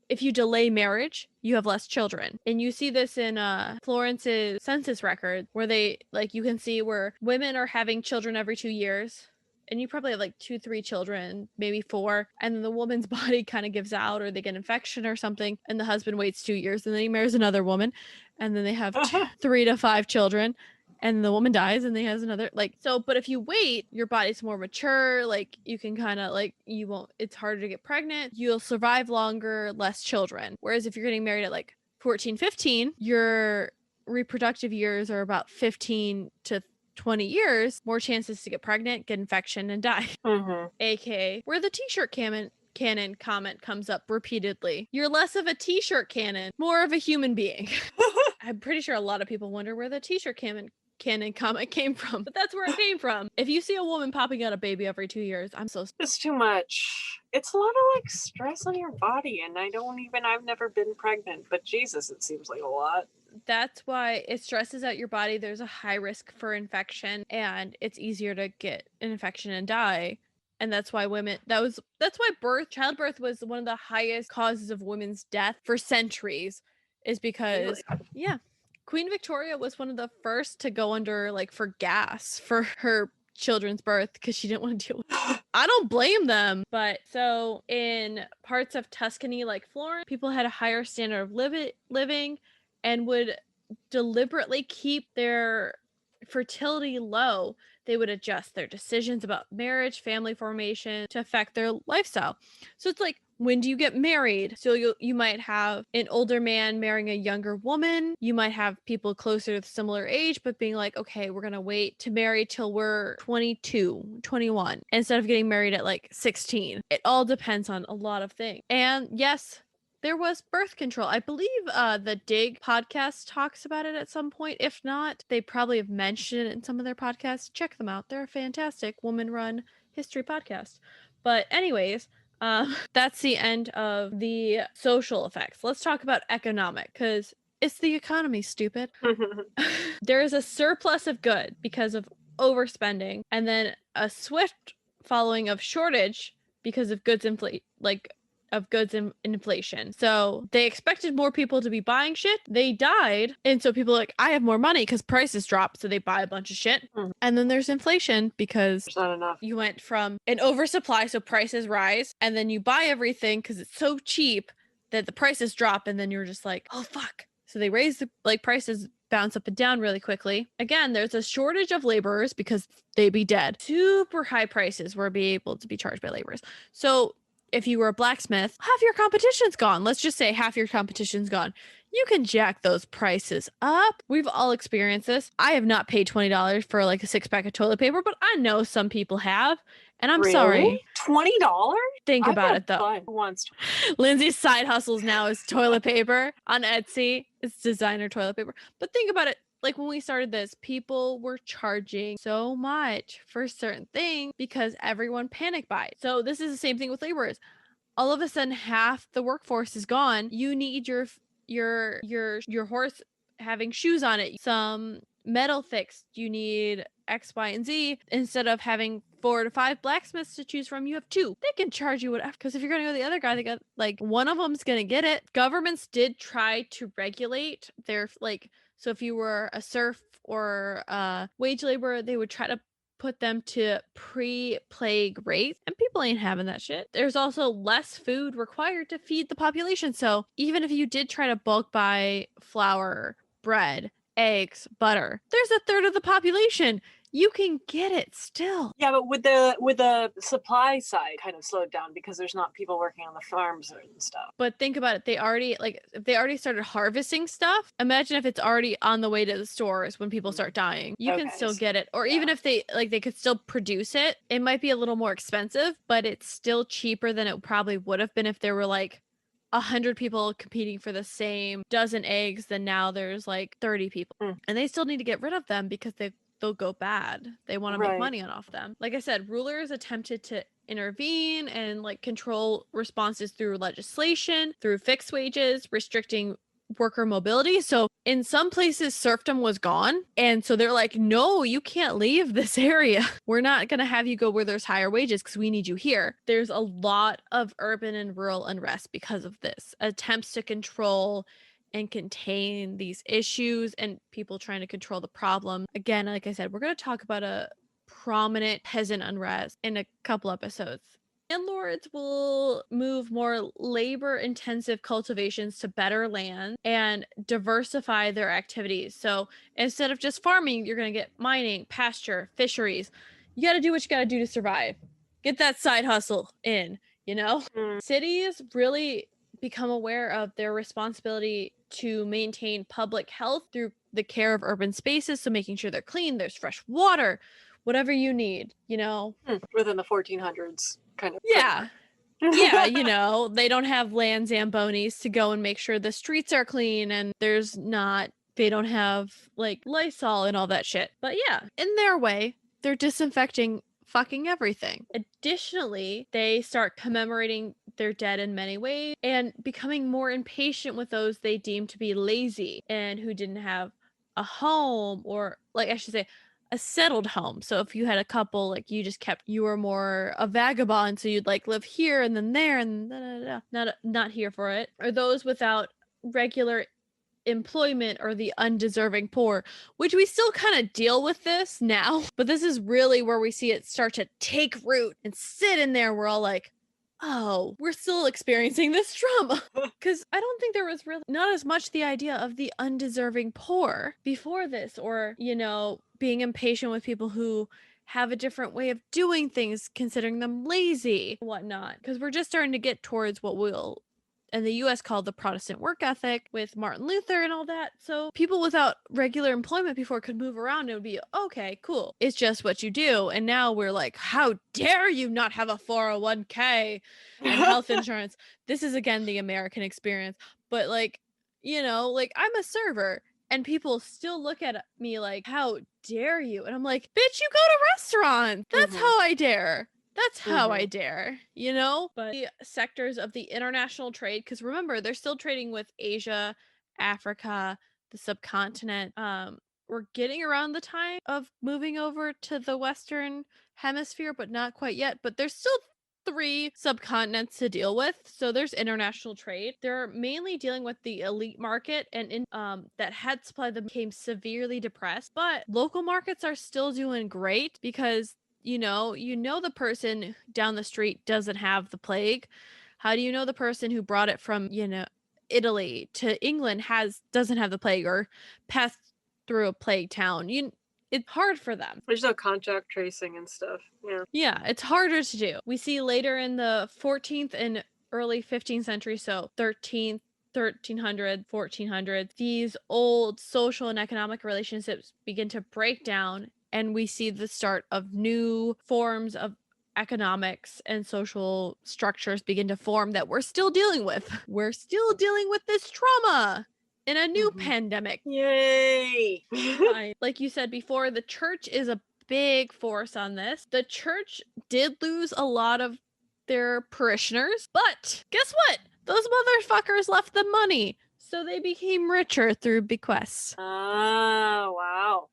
if you delay marriage, you have less children. And you see this in Florence's census record, where they, like, you can see where women are having children every 2 years. And you probably have like 2-3 children, maybe 4. And then the woman's body kind of gives out, or they get infection or something. And the husband waits 2 years, and then he marries another woman. And then they have 3 to 5 children. And the woman dies, and they has another, like, so. But if you wait, your body's more mature, like, you can kind of like, you won't, it's harder to get pregnant, you'll survive longer, less children. Whereas if you're getting married at like 14, 15, your reproductive years are about 15 to 20 years, more chances to get pregnant, get infection, and die. AKA where the t-shirt cannon comment comes up repeatedly. You're less of a t-shirt cannon, more of a human being. I'm pretty sure a lot of people wonder where the t-shirt cannon comment came from, but that's where it came from. If you see a woman popping out a baby every 2 years, I'm so it's too much. It's a lot of like stress on your body, and I've never been pregnant, but Jesus, it seems like a lot. That's why it stresses out your body. There's a high risk for infection, and it's easier to get an infection and die. And that's why childbirth was one of the highest causes of women's death for centuries, is because, yeah, Queen Victoria was one of the first to go under, like, for gas for her children's birth because she didn't want to deal with it. I don't blame them. But so in parts of Tuscany, like Florence, people had a higher standard of living and would deliberately keep their fertility low. They would adjust their decisions about marriage, family formation to affect their lifestyle. So it's like, when do you get married? So you might have an older man marrying a younger woman. You might have people closer to similar age, but being like, okay, we're going to wait to marry till we're 22, 21, instead of getting married at like 16. It all depends on a lot of things. And yes, there was birth control. I believe the Dig podcast talks about it at some point. If not, they probably have mentioned it in some of their podcasts. Check them out. They're a fantastic woman-run history podcast. But anyways, that's the end of the social effects. Let's talk about economic, because it's the economy, stupid. There is a surplus of good because of overspending, and then a swift following of shortage because of inflation. So they expected more people to be buying shit. They died. And so people are like, I have more money because prices drop. So they buy a bunch of shit. And then there's inflation because There's not enough. you went from an oversupply, so prices rise, and then you buy everything because it's so cheap that the prices drop, and then you're just like, oh fuck. So they raise the prices bounce up and down really quickly. Again, there's a shortage of laborers because they'd be dead. Super high prices were be able to be charged by laborers. So if you were a blacksmith, half your competition's gone. Let's just say half your competition's gone. You can jack those prices up. We've all experienced this. I have not paid $20 for like a 6-pack of toilet paper, but I know some people have. And I'm sorry. $20? Think about it though. Once. Lindsay's side hustles now is toilet paper on Etsy. It's designer toilet paper. But think about it. Like when we started this, people were charging so much for certain things because everyone panic buys. So this is the same thing with laborers. All of a sudden, half the workforce is gone. You need your horse having shoes on it, some metal fixed. You need X, Y, and Z. Instead of having 4 to 5 blacksmiths to choose from, you have 2. They can charge you whatever. Because if you're gonna go to the other guy, they got like one of them's gonna get it. Governments did try to regulate their so if you were a serf or a wage laborer, they would try to put them to pre-plague rates, and people ain't having that shit. There's also less food required to feed the population. So even if you did try to bulk buy flour, bread, eggs, butter, there's a third of the population. You can get it still. Yeah, but with the supply side kind of slowed down because there's not people working on the farms and stuff. But think about it. If they already started harvesting stuff, imagine if it's already on the way to the stores when people start dying. You can still get it. Or even if they could still produce it, it might be a little more expensive, but it's still cheaper than it probably would have been if there were 100 people competing for the same dozen eggs. Then now there's 30 people. And they still need to get rid of them because they'll go bad. They want to make money off them. Like I said, rulers attempted to intervene and control responses through legislation, through fixed wages, restricting worker mobility. So in some places serfdom was gone, and so they're like, no, you can't leave this area. We're not going to have you go where there's higher wages because we need you here. There's a lot of urban and rural unrest because of this. Attempts to control and contain these issues and people trying to control the problem. Again, like I said, we're going to talk about a prominent peasant unrest in a couple episodes. Landlords will move more labor-intensive cultivations to better land and diversify their activities. So instead of just farming, you're going to get mining, pasture, fisheries. You got to do what you got to do to survive. Get that side hustle in, Cities really become aware of their responsibility to maintain public health through the care of urban spaces. So making sure they're clean, there's fresh water, whatever you need, Within the 1400s, kind of. Yeah. They don't have land zambonis to go and make sure the streets are clean, and they don't have Lysol and all that shit. But yeah, in their way, they're disinfecting fucking everything. Additionally, they start commemorating their dead in many ways and becoming more impatient with those they deem to be lazy and who didn't have a home, or I should say a settled home. So if you had a couple, you were more a vagabond, so you'd live here and then there and not here for it. Or those without regular employment, or the undeserving poor, which we still kind of deal with this now, but this is really where we see it start to take root and sit in there. We're all like, oh, we're still experiencing this trauma. Because I don't think there was really not as much the idea of the undeserving poor before this, or being impatient with people who have a different way of doing things, considering them lazy and whatnot. Because we're just starting to get towards what we'll in the US called the Protestant work ethic with Martin Luther and all that. So people without regular employment before could move around and it would be, okay, cool. It's just what you do. And now we're like, how dare you not have a 401k and health insurance? This is again the American experience. But I'm a server and people still look at me like, how dare you? And I'm like, bitch, you go to restaurants. That's how I dare. That's how I dare, But the sectors of the international trade, because remember, they're still trading with Asia, Africa, the subcontinent. We're getting around the time of moving over to the Western hemisphere, but not quite yet. But there's still three subcontinents to deal with. So there's international trade. They're mainly dealing with the elite market and that had supply that became severely depressed. But local markets are still doing great because you know the person down the street doesn't have the plague. How do you know the person who brought it from, Italy to England doesn't have the plague or passed through a plague town? It's hard for them. There's no contact tracing and stuff. Yeah. Yeah, it's harder to do. We see later in the 14th and early 15th century, so 13th, 1300, 1400, these old social and economic relationships begin to break down, and we see the start of new forms of economics and social structures begin to form that we're still dealing with. We're still dealing with this trauma in a new pandemic. Yay! Like you said before, the church is a big force on this. The church did lose a lot of their parishioners, but guess what? Those motherfuckers left them money, so they became richer through bequests. Oh,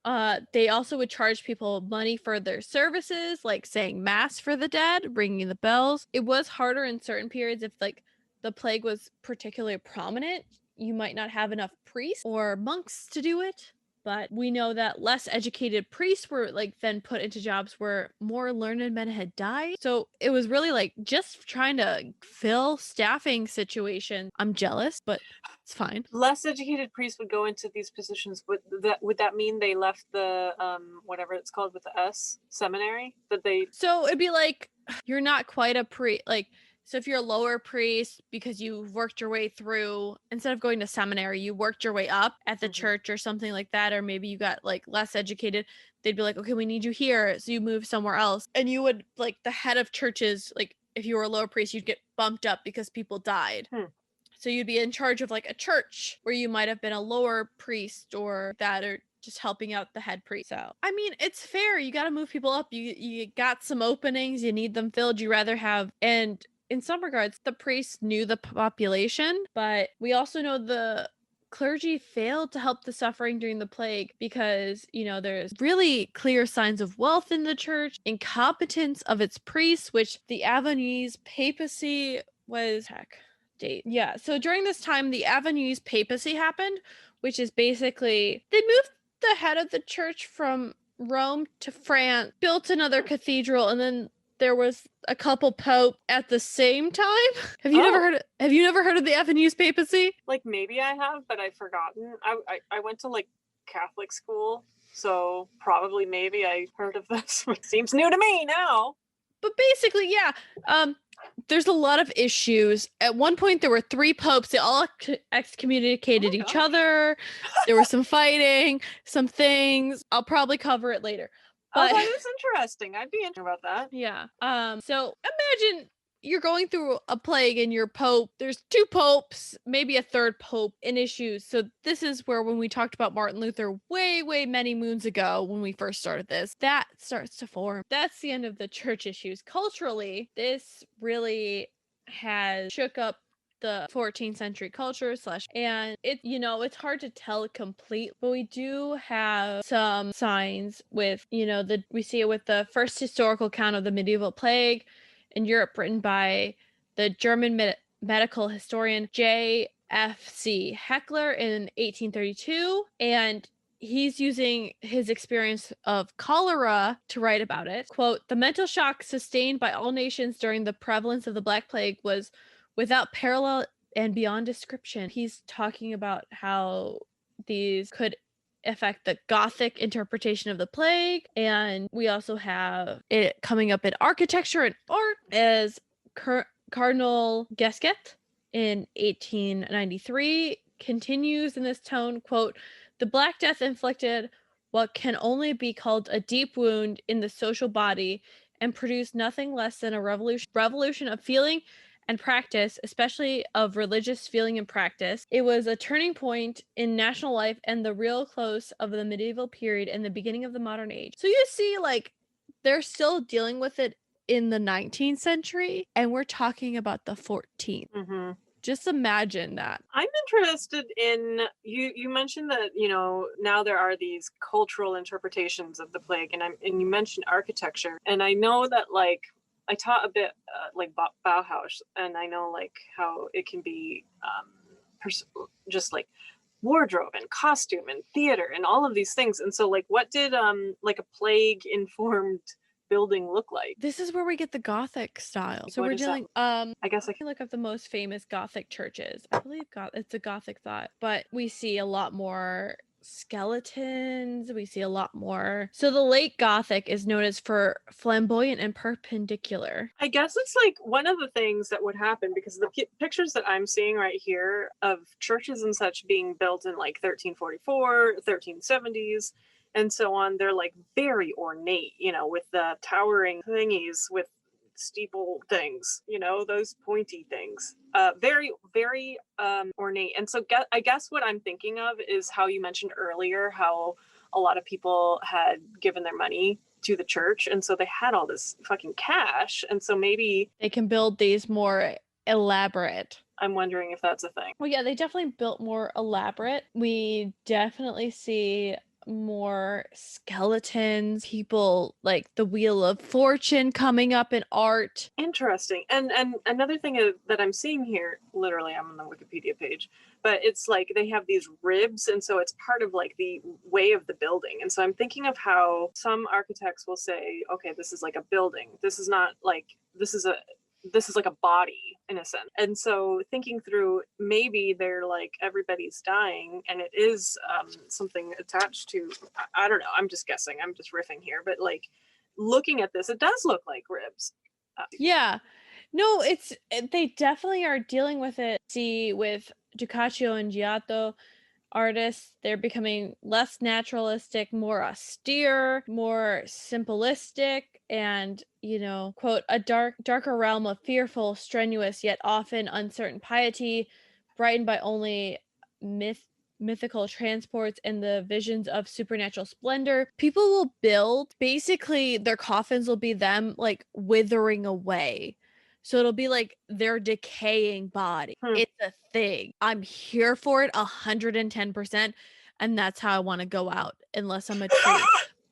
wow. They also would charge people money for their services, like saying mass for the dead, ringing the bells. It was harder in certain periods if like the plague was particularly prominent. You might not have enough priests or monks to do it. But we know that less educated priests were like then put into jobs where more learned men had died. So it was really like just trying to fill staffing situation. I'm jealous, but it's fine. Less educated priests would go into these positions. Would that mean they left the whatever it's called with the S seminary? So it'd be like you're not quite a priest, like. So if you're a lower priest because you worked your way through, instead of going to seminary, you worked your way up at the church or something like that, or maybe you got like less educated, they'd be like, okay, we need you here. So you move somewhere else. And you would, like, the head of churches, like if you were a lower priest, you'd get bumped up because people died. So you'd be in charge of like a church where you might have been a lower priest or that, or just helping out the head priest. So, I mean, it's fair. You got to move people up. You got some openings. You need them filled. You rather have, and in some regards, the priests knew the population, but we also know the clergy failed to help the suffering during the plague because, there's really clear signs of wealth in the church, incompetence of its priests, which the Avenese papacy was, date. Yeah, so during this time, the Avenese papacy happened, which is basically, they moved the head of the church from Rome to France, built another cathedral, and then there was a couple pope at the same time. Have you never heard of the Avenese papacy? Like maybe I have, but I've forgotten. I went to like Catholic school, so probably maybe I heard of this. It seems new to me now. But basically, yeah, there's a lot of issues. At one point, there were 3 popes. They all excommunicated each other. There was some fighting, some things. I'll probably cover it later. But that is interesting. I'd be interested about that. Yeah. So imagine you're going through a plague and your pope, there's 2 popes, maybe a 3rd pope in issues. So this is where, when we talked about Martin Luther way many moons ago, when we first started this, that starts to form. That's the end of the church issues. Culturally, this really has shook up the 14th century culture and it's hard to tell complete, but we do have some signs with, we see it with the first historical account of the medieval plague in Europe, written by the German medical historian J.F.C. Heckler in 1832, and he's using his experience of cholera to write about it. Quote, "The mental shock sustained by all nations during the prevalence of the Black Plague was without parallel and beyond description." He's talking about how these could affect the Gothic interpretation of the plague, and we also have it coming up in architecture and art, as Cardinal Gesket in 1893 continues in this tone. Quote, "The Black Death inflicted what can only be called a deep wound in the social body and produced nothing less than a revolution of feeling and practice, especially of religious feeling and practice. It was a turning point in national life and the real close of the medieval period and the beginning of the modern age." So you see, like, they're still dealing with it in the 19th century, and we're talking about the 14th. Just imagine that. I'm interested in, you mentioned that, now there are these cultural interpretations of the plague, and you mentioned architecture, and I know that, like, I taught a bit like Bauhaus, and I know like how it can be just like wardrobe and costume and theater and all of these things. And so like what did like a plague informed building look like? This is where we get the Gothic style. So What we're is that? dealing I guess I can look up the most famous Gothic churches. I believe it's a Gothic thought, but we see a lot more skeletons. We see a lot more. So the late Gothic is known as for flamboyant and perpendicular. I guess it's like one of the things that would happen because the pictures that I'm seeing right here of churches and such being built in like 1344, 1370s, and so on, they're like very ornate, you know, with the towering thingies with steeple things, you know, those pointy things. Very, very ornate. And so I guess what I'm thinking of is how you mentioned earlier how a lot of people had given their money to the church, and so they had all this fucking cash, and so maybe they can build these more elaborate. I'm wondering if that's a thing. Well, yeah, they definitely built more elaborate. We definitely see more skeletons, people like the Wheel of Fortune coming up in art. Interesting. And another thing that I'm seeing here, literally I'm on the Wikipedia page, but it's like they have these ribs, and so it's part of like the way of the building. And so I'm thinking of how some architects will say, okay, this is like a building, this is not like this is like a body in a sense. And so thinking through, maybe they're like everybody's dying and it is something attached to, I don't know, I'm just guessing, I'm just riffing here, but like looking at this, it does look like ribs. Yeah. No, they definitely are dealing with it. See, with Ducaccio and Giotto artists, they're becoming less naturalistic, more austere, more simplistic, and, you know, quote, a darker realm of fearful, strenuous, yet often uncertain piety, brightened by only mythical transports and the visions of supernatural splendor. People will build, basically their coffins will be them like withering away. So it'll be like their decaying body. It's a thing. I'm here for it 110%. And that's how I want to go out, unless I'm a tree.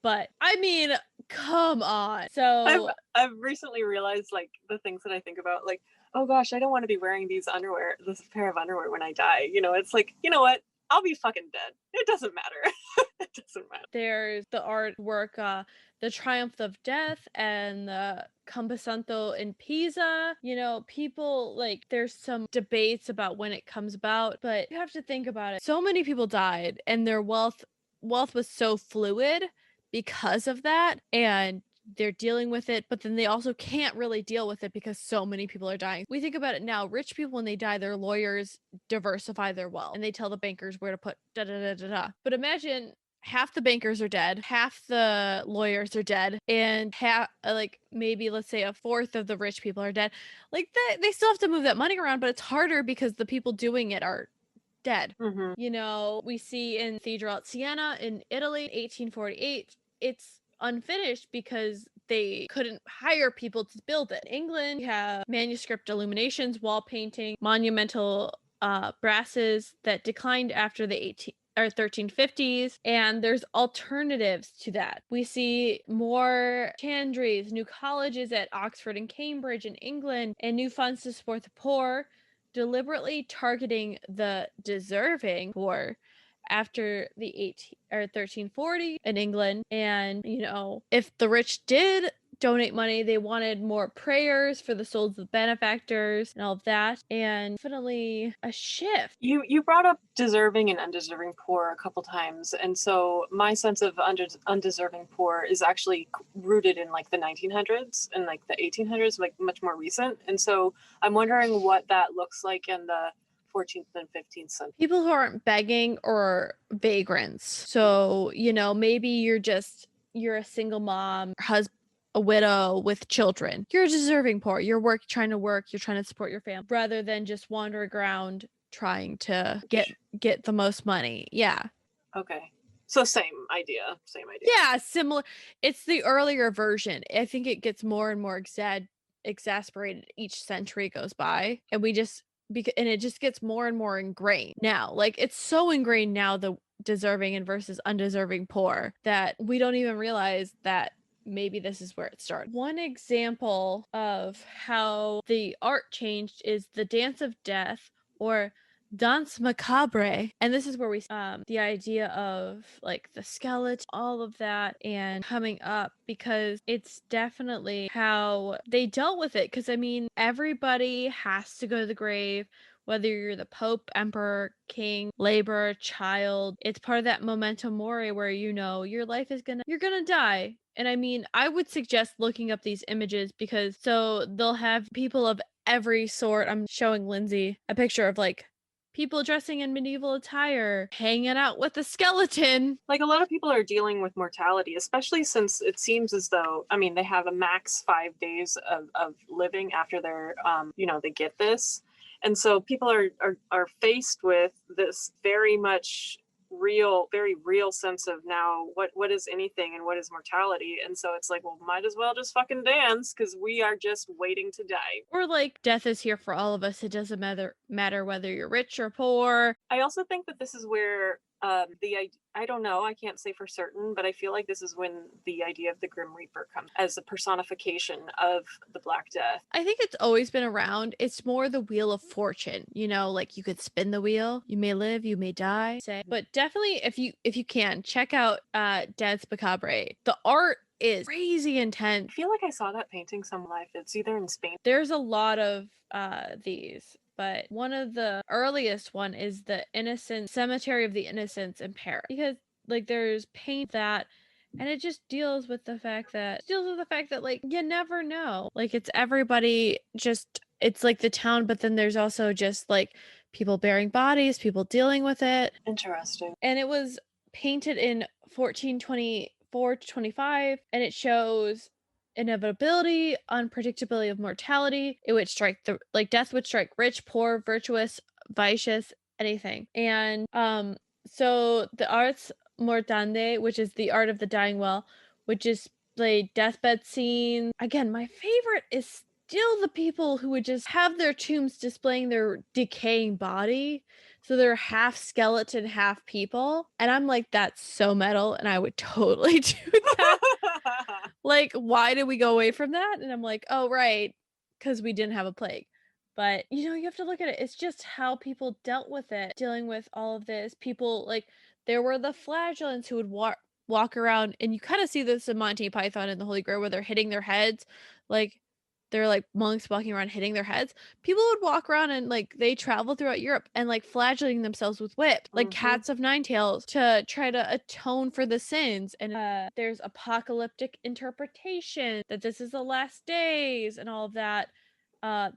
But I mean, come on. So I've recently realized like the things that I think about, like, oh gosh, I don't want to be wearing this pair of underwear when I die. You know, it's like, you know what? I'll be fucking dead. It doesn't matter. It doesn't matter. There's the artwork, The Triumph of Death and the Camposanto in Pisa. You know, people like there's some debates about when it comes about, but you have to think about it. So many people died and their wealth was so fluid because of that, and they're dealing with it, but then they also can't really deal with it because so many people are dying. We think about it now, rich people, when they die, their lawyers diversify their wealth and they tell the bankers where to put da da da da da. But imagine half the bankers are dead, half the lawyers are dead, and half, like maybe let's say a fourth of the rich people are dead. Like they still have to move that money around, but it's harder because the people doing it are dead. You know, we see in Cathedral at Siena in Italy, 1848, it's unfinished because they couldn't hire people to build it. In England, we have manuscript illuminations, wall painting, monumental brasses that declined after the 1350s, and there's alternatives to that. We see more chandries, new colleges at Oxford and Cambridge in England, and new funds to support the poor, deliberately targeting the deserving poor after the 1340 in England. And, you know, if the rich did donate money, they wanted more prayers for the souls of benefactors and all of that, and definitely a shift. You brought up deserving and undeserving poor a couple times, and so my sense of undeserving poor is actually rooted in like the 1900s and like the 1800s, like much more recent. And so I'm wondering what that looks like in the 14th and 15th century. People who aren't begging or vagrants. So, you know, maybe you're a single mom, a widow with children. You're deserving poor. You're trying to support your family rather than just wandering around trying to get the most money. Yeah. Okay. So same idea. Yeah, similar. It's the earlier version. I think it gets more and more exasperated each century goes by, and and it just gets more and more ingrained now. Like it's so ingrained now, the deserving and versus undeserving poor, that we don't even realize that maybe this is where it started. One example of how the art changed is the Dance of Death, or Danse Macabre. And this is where we the idea of like the skeleton, all of that, and coming up, because it's definitely how they dealt with it. Because I mean, everybody has to go to the grave, whether you're the Pope, Emperor, King, laborer, child. It's part of that memento mori where you know your life is you're gonna die. And I mean, I would suggest looking up these images, because so they'll have people of every sort. I'm showing Lindsay a picture of like people dressing in medieval attire, hanging out with a skeleton. Like, a lot of people are dealing with mortality, especially since it seems as though, I mean, they have a max 5 days of living after they're, they get this. And so people are faced with this very much very real sense of now what is anything and what is mortality. And so it's like, well, might as well just fucking dance, because we are just waiting to die. Or like, death is here for all of us. It doesn't matter whether you're rich or poor. I also think that this is where I don't know, I can't say for certain, but I feel like this is when the idea of the Grim Reaper comes as a personification of the Black Death. I think it's always been around. It's more the wheel of fortune, like you could spin the wheel. You may live, you may die. But definitely, if you can, check out Danse Macabre. The art is crazy intense. I feel like I saw that painting some life. It's either in Spain. There's a lot of these, but one of the earliest one is the Cemetery of the Innocents in Paris, because like there's paint that, and it just deals with the fact that like you never know, like it's everybody, just it's like the town, but then there's also just like people burying bodies, people dealing with it. Interesting. And it was painted in 1424 to 25, and it shows inevitability, unpredictability of mortality. It would strike death would strike rich, poor, virtuous, vicious, anything. And so the arts mortande, which is the art of the dying well, which is like deathbed scenes. Again, my favorite is still the people who would just have their tombs displaying their decaying body. So they're half skeleton, half people. And I'm like, that's so metal, and I would totally do that. Like, why did we go away from that? And I'm like, oh, right, because we didn't have a plague. But, you have to look at it. It's just how people dealt with it, dealing with all of this. People, like, there were the flagellants who would walk around, and you kind of see this in Monty Python and the Holy Grail, where they're hitting their heads. Like, they're like monks walking around hitting their heads. People would walk around and like they travel throughout Europe and like flagellating themselves with whips, like cats of nine tails, to try to atone for the sins. And there's apocalyptic interpretation that this is the last days and all of that.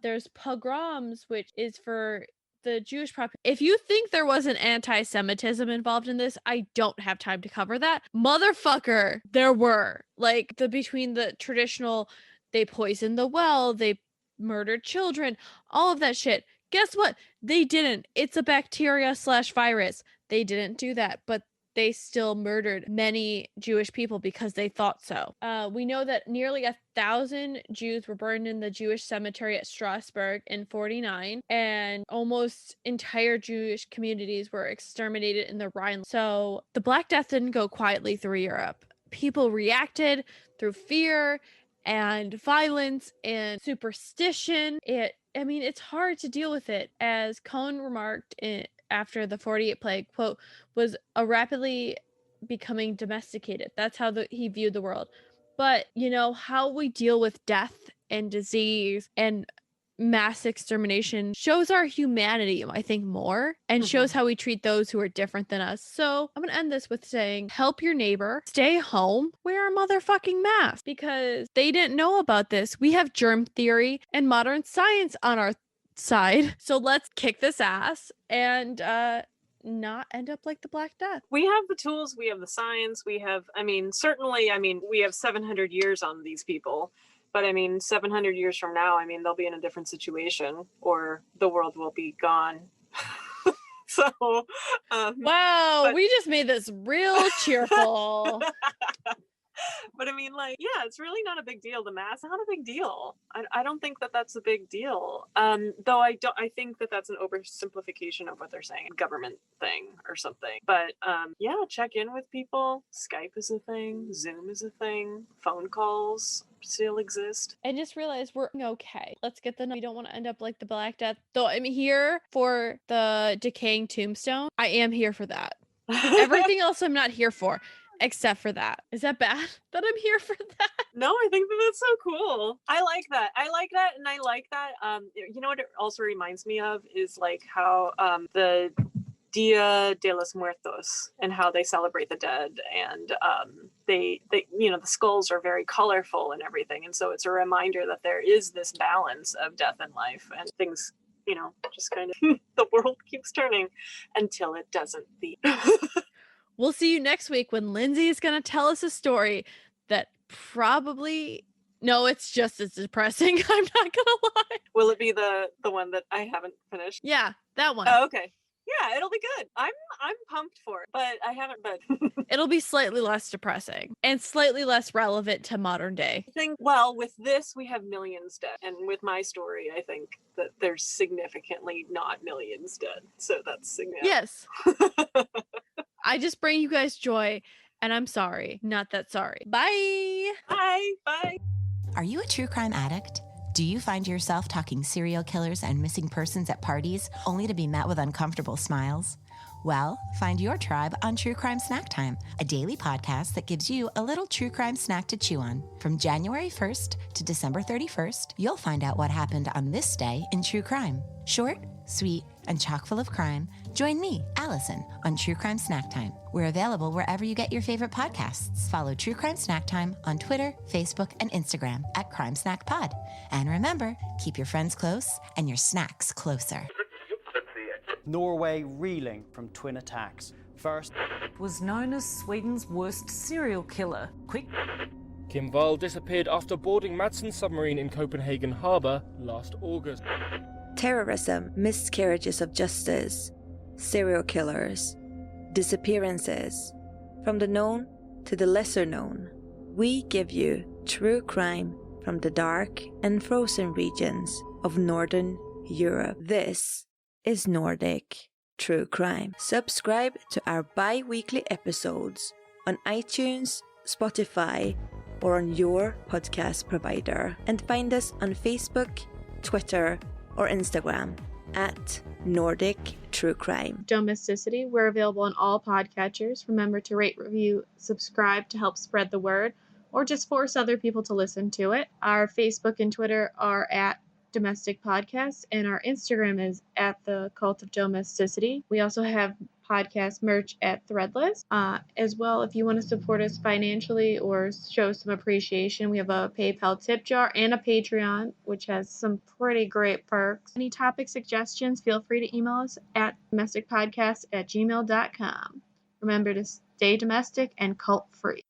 There's pogroms, which is for the Jewish population. If you think there was an anti-Semitism involved in this, I don't have time to cover that. Motherfucker, there were. Like between the traditional, they poisoned the well, they murdered children, all of that shit. Guess what? They didn't. It's a bacteria/virus. They didn't do that, but they still murdered many Jewish people because they thought so. We know that nearly 1,000 Jews were burned in the Jewish cemetery at Strasbourg in 49, and almost entire Jewish communities were exterminated in the Rhine. So the Black Death didn't go quietly through Europe. People reacted through fear and violence and superstition. It's hard to deal with it. As Cohn remarked after the 48 plague, quote, was a rapidly becoming domesticated. That's how he viewed the world. But, how we deal with death and disease and mass extermination shows our humanity, I think, more, and shows how we treat those who are different than us. So I'm gonna end this with saying, help your neighbor, stay home, wear a motherfucking mask, because they didn't know about this. We have germ theory and modern science on our side. So let's kick this ass and not end up like the Black Death. We have the tools, we have the science, we have, certainly, we have 700 years on these people. But 700 years from now, they'll be in a different situation, or the world will be gone. So, wow, we just made this real cheerful. But I mean, like, yeah, it's really not a big deal. The mass, not a big deal. I don't think that that's a big deal. Though I think that that's an oversimplification of what they're saying, government thing or something. But yeah, check in with people. Skype is a thing. Zoom is a thing. Phone calls still exist. I just realized we're okay. Let's get we don't want to end up like the Black Death. Though I'm here for the decaying tombstone. I am here for that. Everything else I'm not here for. Except for that. Is that bad that I'm here for that? No, I think that that's so cool. I like that. And I like that. You know what it also reminds me of is like how the Dia de los Muertos and how they celebrate the dead, and they you know, the skulls are very colorful and everything, and so it's a reminder that there is this balance of death and life, and things, you know, just kind of the world keeps turning until it doesn't. We'll see you next week when Lindsay is going to tell us a story that probably... No, it's just as depressing. I'm not going to lie. Will it be the one that I haven't finished? Yeah, that one. Oh, okay. Yeah, it'll be good. I'm pumped for it, but I haven't been. It'll be slightly less depressing and slightly less relevant to modern day. I think, well, with this, we have millions dead. And with my story, I think that there's significantly not millions dead. So that's significant. Yes. I just bring you guys joy, and I'm sorry. Not that sorry. Bye. Bye. Bye. Are you a true crime addict? Do you find yourself talking serial killers and missing persons at parties only to be met with uncomfortable smiles? Well, find your tribe on True Crime Snacktime, a daily podcast that gives you a little true crime snack to chew on. From January 1st to December 31st, you'll find out what happened on this day in true crime. Short, sweet, and chock full of crime, join me, Allison, on True Crime Snacktime. We're available wherever you get your favorite podcasts. Follow True Crime Snacktime on Twitter, Facebook, and Instagram at Crime Snack Pod. And remember, keep your friends close and your snacks closer. Norway reeling from twin attacks. First was known as Sweden's worst serial killer. Quick. Kim Wall disappeared after boarding Madison submarine in Copenhagen harbour last August. Terrorism, miscarriages of justice, serial killers, disappearances. From the known to the lesser known, we give you true crime from the dark and frozen regions of Northern Europe. This is Nordic True Crime. Subscribe to our bi-weekly episodes on iTunes, Spotify, or on your podcast provider. And find us on Facebook, Twitter, or Instagram at Nordic True Crime. Domesticity, we're available on all podcatchers. Remember to rate, review, subscribe to help spread the word, or just force other people to listen to it. Our Facebook and Twitter are at Domestic Podcast, and our Instagram is at the Cult of Domesticity. We also have podcast merch at Threadless. As well, if you want to support us financially or show some appreciation, we have a PayPal tip jar and a Patreon, which has some pretty great perks. Any topic suggestions, feel free to email us at domesticpodcast@gmail.com. Remember to stay domestic and cult free.